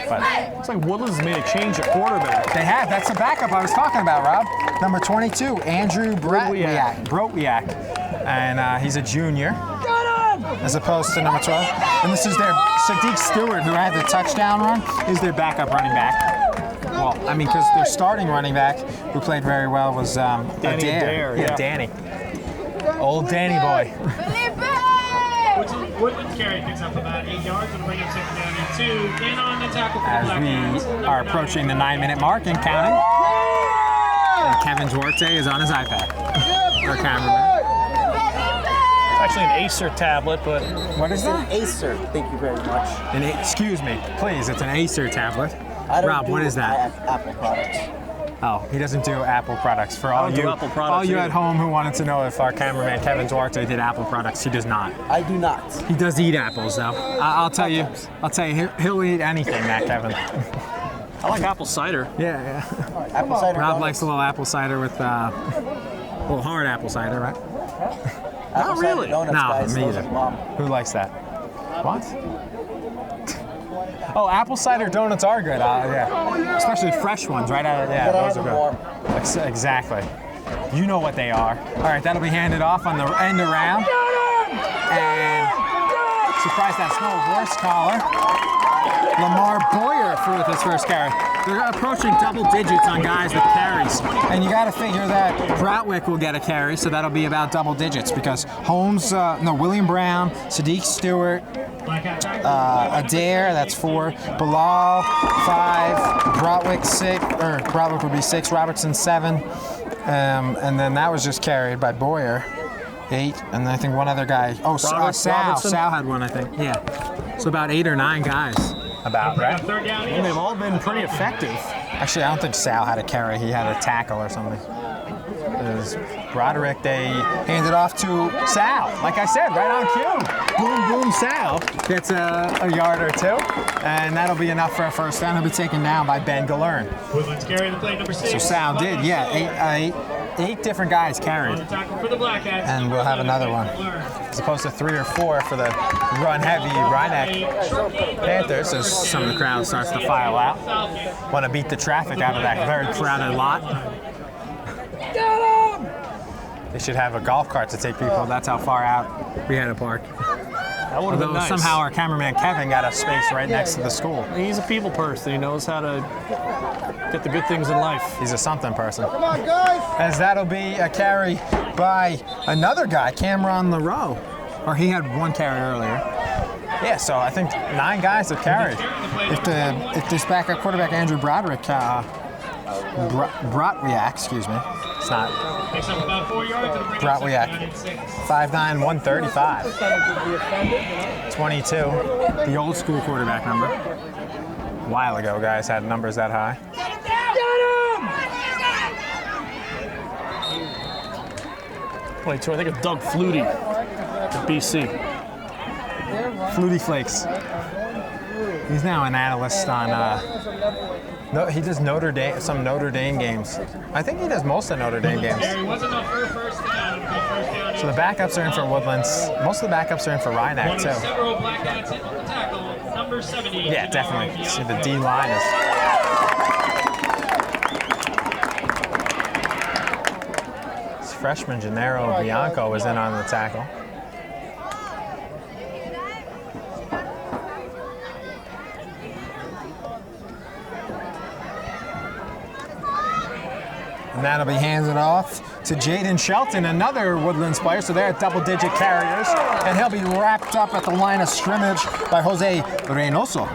S1: But
S2: Looks like Woodlands has made a change at quarterback.
S1: they have. That's the backup I was talking about, Rob. Number 22, Andrew Brotwiak. And he's a junior. As opposed to number 12. And this is their Sadiq Stewart, who had the touchdown run, is their backup running back. Well, I mean, because their starting running back, who played very well, was
S2: Danny Adair, yeah.
S1: Danny. Old Danny boy.
S5: Woodlands carry picks up about 8 yards and bring up 2nd down and 2. In on the tackle for the
S1: As
S5: Blackhawks.
S1: we are approaching the 9-minute mark and counting. And Kevin Duarte is on his iPad. Our cameraman.
S2: It's actually an Acer tablet, but
S1: What is that?
S8: Acer, thank you very much.
S1: Excuse me, please. It's an Acer tablet.
S8: I don't
S1: Rob,
S8: do
S1: what is that?
S8: Apple products.
S1: Oh, he doesn't do Apple products. For all
S2: don't do
S1: you,
S2: Apple products
S1: all you
S2: either.
S1: at home who wanted to know if our cameraman Kevin Duarte did Apple products, he does not.
S8: I do not.
S1: He does eat apples, though. I'll tell you. He'll eat anything, that Kevin.
S2: I like apple cider.
S1: Yeah.
S8: Apple cider.
S1: Rob
S8: donuts.
S1: likes a little apple cider with a little hard apple cider, right?
S8: Apple
S2: Not really.
S8: cider donuts,
S1: No,
S8: guys.
S1: me
S8: Those
S1: either.
S8: are bomb.
S1: Who likes that? What? Oh, apple cider donuts are good. Yeah, especially fresh ones, right out of those are good. Exactly. You know what they are. All right, that'll be handed off on the end around. And surprised that's no horse collar. Lamar Boyer threw with his first carry. They're approaching double digits on guys with carries. And you got to figure that Bratwick will get a carry, so that'll be about double digits because William Brown, Sadiq Stewart, Adair, that's 4, Bilal, 5, Bratwick 6, or Bratwick would be 6, Robertson 7, and then that was just carried by Boyer, 8, and I think one other guy. Oh, Sal had one, I think. Yeah, so about 8 or 9 guys. About, right?
S2: And they've all been pretty effective.
S1: Actually, I don't think Sal had a carry. He had a tackle or something. It was Broderick. They handed off to Sal. Like I said, right on cue. Boom, boom, Sal gets a yard or 2. And that'll be enough for a first down. He'll be taken down by Ben Galern.
S5: Woodlands carrying the play number 6.
S1: So Sal did, yeah. 8 different guys carried. And we'll have another one. As opposed to 3 or 4 for the run-heavy Rye Neck Panthers as some of the crowd starts to file out. Want to beat the traffic out of that very crowded lot. They should have a golf cart to take people. That's how far out we had to park.
S2: That would have been nice.
S1: Somehow our cameraman Kevin got a space right next to the school.
S2: He's a people person. He knows how to get the good things in life.
S1: He's a something person.
S3: Come on, guys.
S1: As that'll be a carry by another guy, Cameron LaRoe. Or he had 1 carry earlier. Yeah, so I think 9 guys have carried. If this backup quarterback Andrew Broderick, Bratwiak, excuse me. It's not. Bratwiak. 5'9", 135. 22. The old school quarterback number. A while ago, guys had numbers that high.
S2: 22, I think of Doug Flutie at BC.
S1: Flutie Flakes. He's now an analyst on, he does Notre Dame, some Notre Dame games. I think he does most of Notre Dame games. So the backups are in for Woodlands. Most of the backups are in for Rye Neck, too. Yeah, definitely. See, the D line is... Freshman Gennaro Bianco was in on the tackle. And that'll be handed off to Jaden Shelton, another Woodlands player. So they're at double-digit carriers. And he'll be wrapped up at the line of scrimmage by Jose Reynoso.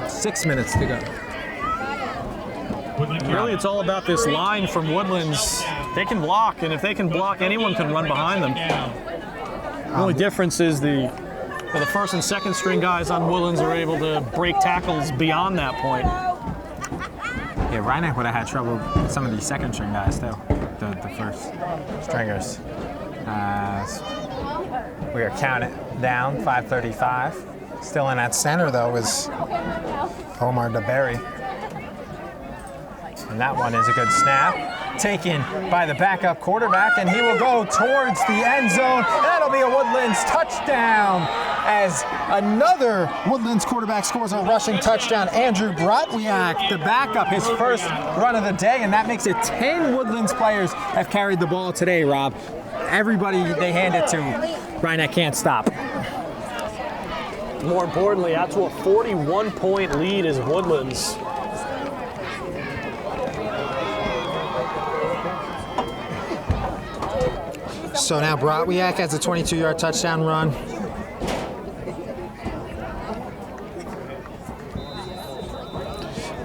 S1: 6 minutes to go.
S2: Really, it's all about this line from Woodlands. They can block, and if they can block, anyone can run behind them. The only difference is the first and second string guys on Woodlands are able to break tackles beyond that point.
S1: Yeah, Rye Neck would have had trouble with some of these second string guys, too. The first stringers. We are counted down, 5:35. Still in at center, though, is Omar DeBerry. And that one is a good snap. Taken by the backup quarterback, and he will go towards the end zone. That'll be a Woodlands touchdown as another Woodlands quarterback scores a rushing touchdown. Andrew Bratwiak, the backup, his first run of the day, and that makes it 10 Woodlands players have carried the ball today, Rob. Everybody they hand it to, Rye Neck can't stop.
S2: More importantly, out to a 41-point lead is Woodlands.
S1: So now Bratwiak has a 22-yard touchdown run.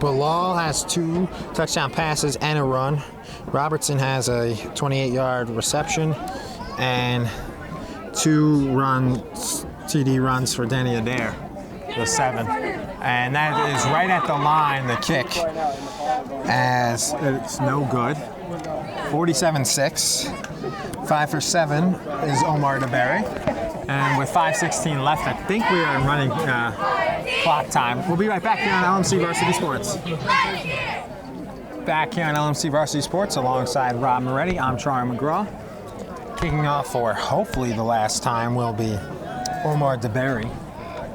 S1: Bilal has 2 touchdown passes and a run. Robertson has a 28-yard reception and 2 TD runs for Denny Adair, the 7. And that is right at the line, the kick, as it's no good. 47-6. 5 for 7 is Omar DeBerry. And with 5:16 left, I think we are running clock time. We'll be right back here on LMC Varsity Sports. Back here on LMC Varsity Sports alongside Rob Moretti, I'm Charlie McGraw. Kicking off for hopefully the last time will be Omar DeBerry,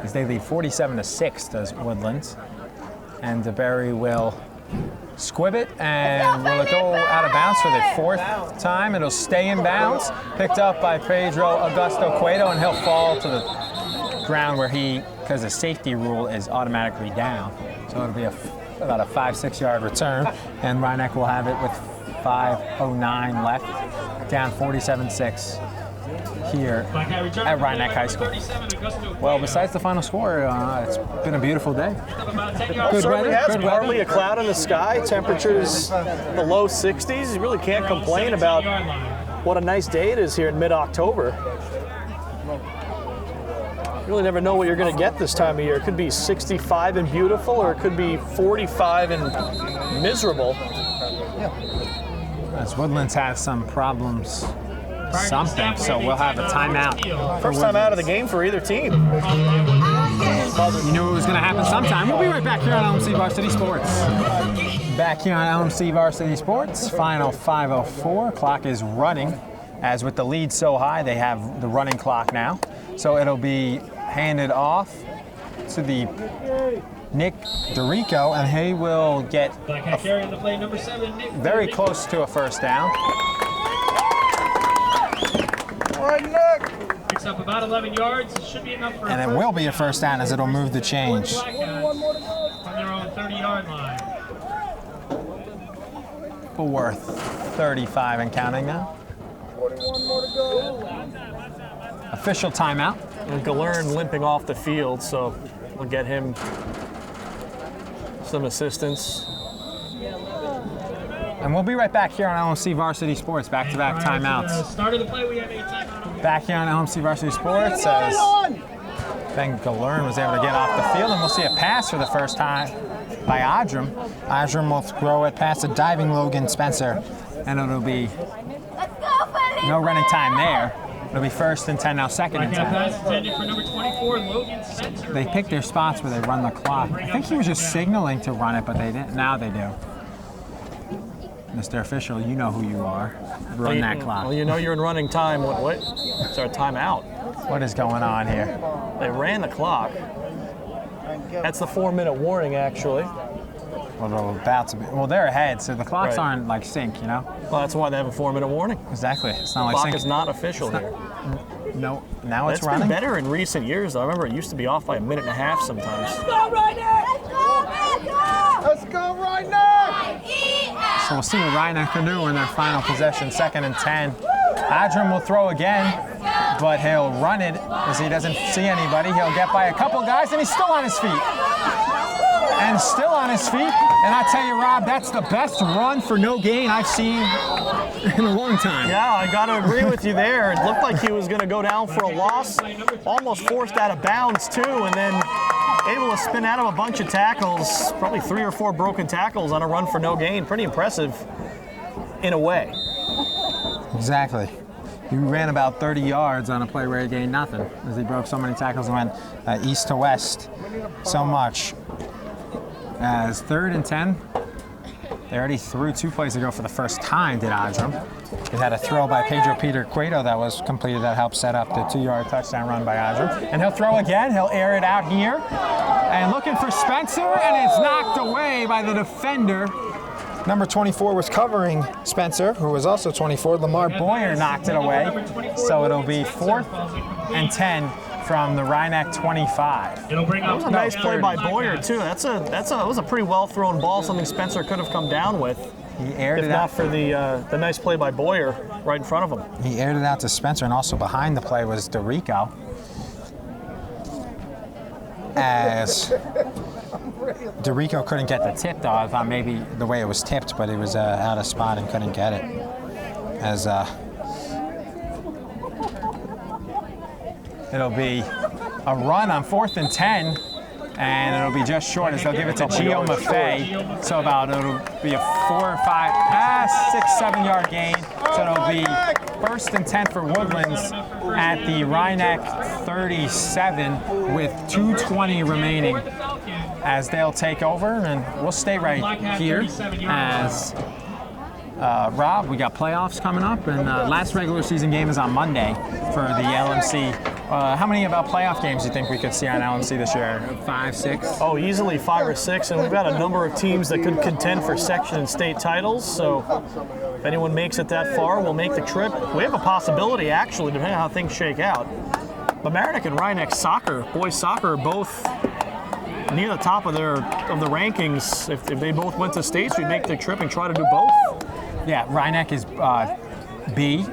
S1: as they lead 47-6 to Woodlands. And DeBerry will squib it, and will it go out of bounds for the 4th time? It'll stay in bounds. Picked up by Pedro Augusto Cueto, and he'll fall to the ground where he, because the safety rule is automatically down. So it'll be about a 5-6 yard return, and Rye Neck will have it with 5:09 left, down 47-6 here at Rye Neck High School. Well, besides the final score, it's been a beautiful day. Good weather. Good
S2: Hardly
S1: weather.
S2: a cloud in the sky. Temperatures the low 60s. You really can't complain about what a nice day it is here in mid-October. You really never know what you're going to get this time of year. It could be 65 and beautiful, or it could be 45 and miserable.
S1: As Woodlands has some problems, so we'll have a timeout.
S2: First time out of the game for either team.
S1: You knew it was going to happen sometime. We'll be right back here on LMC Varsity Sports. Back here on LMC Varsity Sports, final 5:04. Clock is running. As with the lead so high, they have the running clock now. So it'll be handed off to the Nick DeRico, and he will get very close to a first down.
S5: Picks up about 11 yards. It should be enough for
S1: And it will be a first down, as it'll move the change.
S5: from their own 30-yard line.
S1: Worth 35 and counting now.
S3: 41 more to go.
S1: Official timeout.
S2: And Galern limping off the field, so we'll get him some assistance.
S1: And we'll be right back here on LMC Varsity Sports, back-to-back timeouts.
S5: Start of the play, we have a timeout.
S1: Back here on LMC Varsity Sports, as Ben Galern was able to get off the field, and we'll see a pass for the first time by Adram. Adram will throw it past a diving Logan Spencer, and it'll be no running time there. It'll be 1st and 10, now 2nd and 10.
S5: Pass intended for number 24, Logan Spencer.
S1: They pick their spots where they run the clock. I think he was just signaling to run it, but they didn't. Now they do. Mr. Official, you know who you are. Run that clock.
S2: Well, you know you're in running time. What? It's our timeout.
S1: What is going on here?
S2: They ran the clock. That's the 4-minute warning, actually.
S1: Well, they're about to be. Well, they're ahead, so the clocks
S2: Right.
S1: aren't like sync, you know?
S2: Well, that's why they have a 4-minute warning.
S1: Exactly. It's not
S2: The
S1: like
S2: clock
S1: sync.
S2: is not official here.
S1: No, now it's
S2: It's
S1: running.
S2: been better in recent years, though. I remember it used to be off by a minute and a half sometimes.
S7: Go, Rye Neck!
S3: Let's go right now.
S1: So we'll see what Rye Neck can do in their final possession, 2nd and 10. Adram will throw again, but he'll run it as he doesn't see anybody. He'll get by a couple guys, and he's still on his feet. And still on his feet. And I tell you, Rob, that's the best run for no gain I've seen in a long time.
S2: Yeah, I got to agree with you there. It looked like he was going to go down for a loss, almost forced out of bounds, too, and then able to spin out of a bunch of tackles, probably 3 or 4 broken tackles on a run for no gain. Pretty impressive in a way.
S1: Exactly. He ran about 30 yards on a play where he gained nothing, as he broke so many tackles and went east to west so much. As 3rd and 10, they already threw 2 plays ago for the first time, did Adram. He had a throw by Pedro Peter Cueto that was completed that helped set up the 2-yard touchdown run by Adram. And he'll throw again. He'll air it out here. And looking for Spencer, and it's knocked away by the defender. Number 24 was covering Spencer, who was also 24. Lamar Boyer knocked it away. So it'll be 4th and 10 from the Rye Neck 25.
S5: It'll bring up
S2: A nice play by Boyer, too. That was a pretty well-thrown ball, something Spencer could have come down with.
S1: He aired
S2: If
S1: it
S2: not
S1: out.
S2: for the nice play by Boyer right in front of him.
S1: He aired it out to Spencer, and also behind the play was DeRico. As DeRico couldn't get the tip, though. I thought maybe the way it was tipped, but it was out of spot and couldn't get it. As it'll be a run on 4th and 10, and it'll be just short as they'll give it to Gio Maffei. So it'll be a 4 or 5, 6, 7 yard gain. So it'll be 1st and 10 for Woodlands at the Rye Neck 37 with 2:20 remaining, as they'll take over, and we'll stay right here as Rob, we got playoffs coming up, and last regular season game is on Monday for the LMC How many about playoff games do you think we could see on LMC this year? 5, 6?
S2: Oh, easily 5 or 6, and we've got a number of teams that could contend for section and state titles, so if anyone makes it that far, we'll make the trip. We have a possibility, actually, depending on how things shake out. Mamaroneck and Rye Neck soccer, boys soccer, are both near the top of the rankings. If they both went to states, we'd make the trip and try to do both.
S1: Yeah, Rye Neck is B.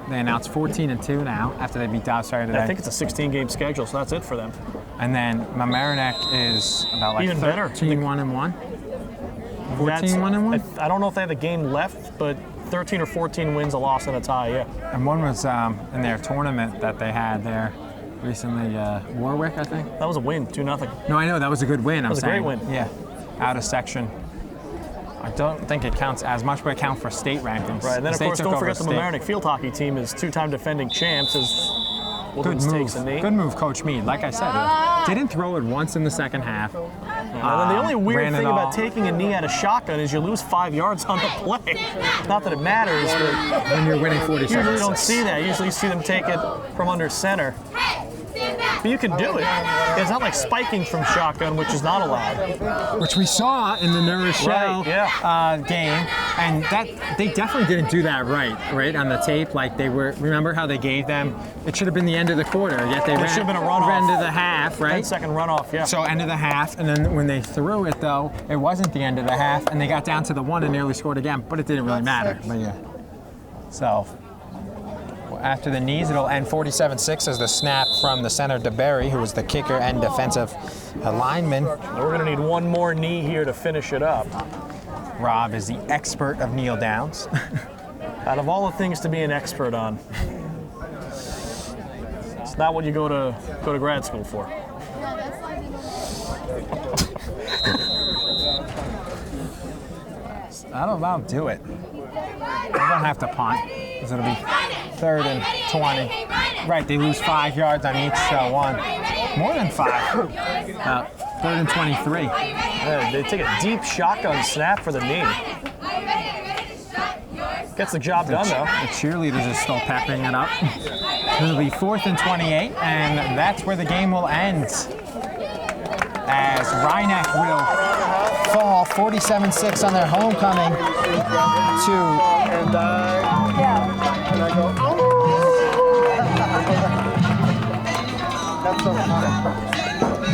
S1: They announced 14-2 now after they beat Dobbs Ferry today.
S2: I think it's a 16-game schedule, so that's it for them.
S1: And then Mamaroneck is about like
S2: Even better.
S1: 13-1-1. 14-1-1.
S2: I don't know if they have a game left, but 13 or 14 wins, a loss, and a tie. Yeah.
S1: And one was in their tournament that they had there recently. Warwick, I think.
S2: That was a win, 2-0.
S1: No, I know that was a good win.
S2: That was a great win.
S1: Yeah, out of section. I don't think it counts as much, but it counts for state rankings.
S2: Right, and then
S1: The
S2: of course,
S1: state
S2: don't
S1: took
S2: forget the
S1: over state.
S2: Mamaroneck field hockey team is 2-time defending champs. As Woodlands takes a knee.
S1: Good move, Coach Mead. Like I said, didn't throw it once in the second half.
S2: And then the only weird
S1: ran it
S2: thing
S1: all.
S2: about taking a knee out of shotgun is you lose 5 yards on the play. Not that it matters, but
S1: When you're winning 47-6.
S2: usually you don't see that. Usually you see them take it from under center. But you can do it. It's not like spiking from shotgun, which is not allowed.
S1: Which we saw in the New Rochelle
S2: Right, yeah.
S1: game, and that they definitely didn't do that right on the tape. Like they were, remember how they gave them? It should have been the end of the quarter, yet they
S2: It
S1: ran
S2: should have been a runoff.
S1: end of the half, right?
S2: 10-second runoff, yeah.
S1: So end of the half, and then when they threw it though, it wasn't the end of the half, and they got down to the 1 and nearly scored again, but it didn't really matter. But yeah, so. After the knees, it'll end 47-6 as the snap from the center DeBerry, who was the kicker and defensive lineman.
S2: We're going to need one more knee here to finish it up.
S1: Rob is the expert of kneel downs.
S2: Out of all the things to be an expert on, it's not what you go to grad school for.
S1: That'll about do it. We're gonna have to punt, because it'll be 3rd and 20. Right, they lose 5 yards on each one. More than 5. 3rd and 23.
S2: Yeah, they take a deep shotgun snap for the knee. Gets the job done, though.
S1: The cheerleaders are still peppering it up. It'll be 4th and 28, and that's where the game will end. As Rye Neck will fall 47-6 on their homecoming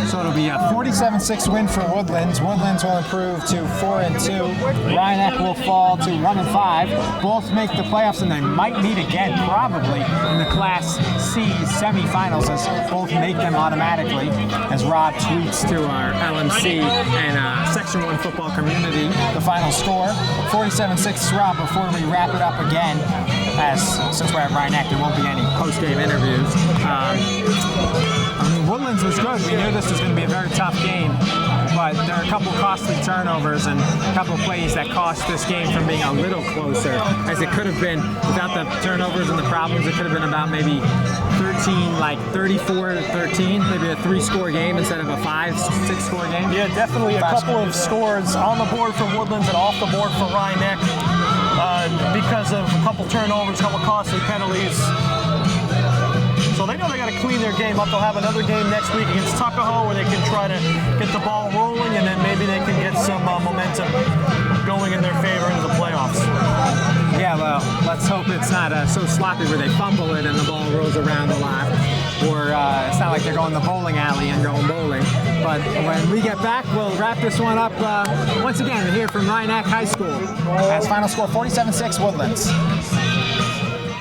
S1: So it'll be a 47-6 win for Woodlands. Woodlands will improve to 4-2. Rye Neck will fall to 1-5. Both make the playoffs, and they might meet again, probably, in the Class C semifinals, as both make them automatically. As Rob tweets to our LMC and Section 1 football community, the final score, 47-6. Rob, before we wrap it up again, since we're at Rye Neck, there won't be any post-game interviews. Woodlands was good. We knew this was going to be a very tough game, but there are a couple costly turnovers and a couple plays that cost this game from being a little closer, as it could have been without the turnovers and the problems. It could have been about maybe 34-13, maybe a 3-score game instead of a 5-6-score game.
S2: Yeah, definitely a couple of scores on the board for Woodlands and off the board for Rye Neck because of a couple turnovers, a couple costly penalties. So they know they got to clean their game up. They'll have another game next week against Tuckahoe where they can try to get the ball rolling, and then maybe they can get some momentum going in their favor into the playoffs.
S1: Yeah, well, let's hope it's not so sloppy where they fumble it and the ball rolls around a lot. Or it's not like they're going to the bowling alley and going bowling. But when we get back, we'll wrap this one up once again here from Rye Neck High School. As final score, 47-6 Woodlands.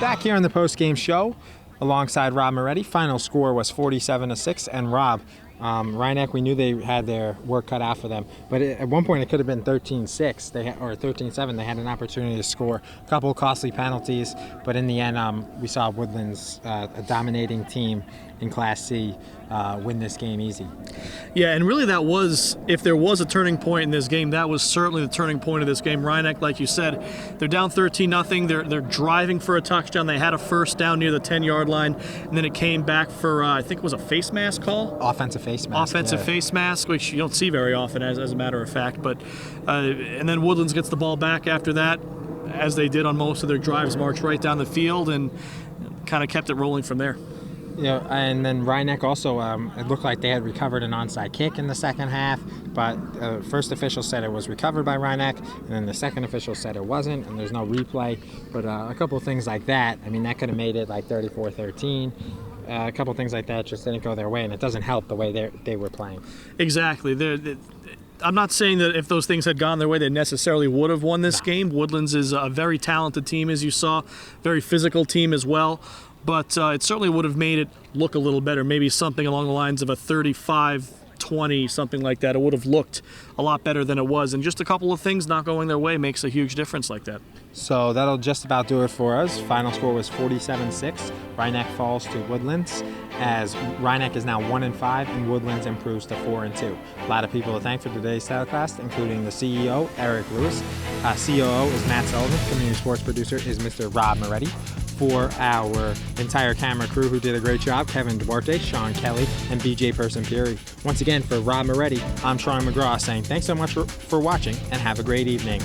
S1: Back here on the post-game show, alongside Rob Moretti. Final score was 47-6, and Rob, Rye Neck, we knew they had their work cut out for them, but at one point it could have been 13-6 or 13-7. They had an opportunity to score, a couple of costly penalties, but in the end we saw Woodlands, a dominating team in Class C, win this game easy.
S2: Yeah, and really that was, if there was a turning point in this game, that was certainly the turning point of this game. Rye Neck, like you said, they're down 13-0. They're driving for a touchdown. They had a first down near the 10-yard line, and then it came back for, I think it was a face mask call?
S1: Offensive face mask.
S2: Offensive face mask, which you don't see very often, as a matter of fact. But and then Woodlands gets the ball back after that, as they did on most of their drives, march right down the field, and kind of kept it rolling from there.
S1: Yeah, and then Rye Neck also, it looked like they had recovered an onside kick in the second half, but first official said it was recovered by Rye Neck, and then the second official said it wasn't, and there's no replay. But a couple of things like that, I mean, that could have made it like 34-13. A couple of things like that just didn't go their way, and it doesn't help the way they were playing.
S2: Exactly. I'm not saying that if those things had gone their way, they necessarily would have won this game. Woodlands is a very talented team, as you saw, very physical team as well. But it certainly would have made it look a little better, maybe something along the lines of a 35-20, something like that. It would have looked a lot better than it was. And just a couple of things not going their way makes a huge difference like that.
S1: So that'll just about do it for us. Final score was 47-6. Rye Neck falls to Woodlands, as Rye Neck is now 1-5 and Woodlands improves to 4-2. A lot of people to thank for today's telecast, including the CEO, Eric Lewis. COO is Matt Sullivan. Community sports producer is Mr. Rob Moretti. For our entire camera crew who did a great job, Kevin Duarte, Sean Kelly, and BJ Person-Puri. Once again, for Rob Moretti, I'm Sean McGraw saying thanks so much for watching and have a great evening.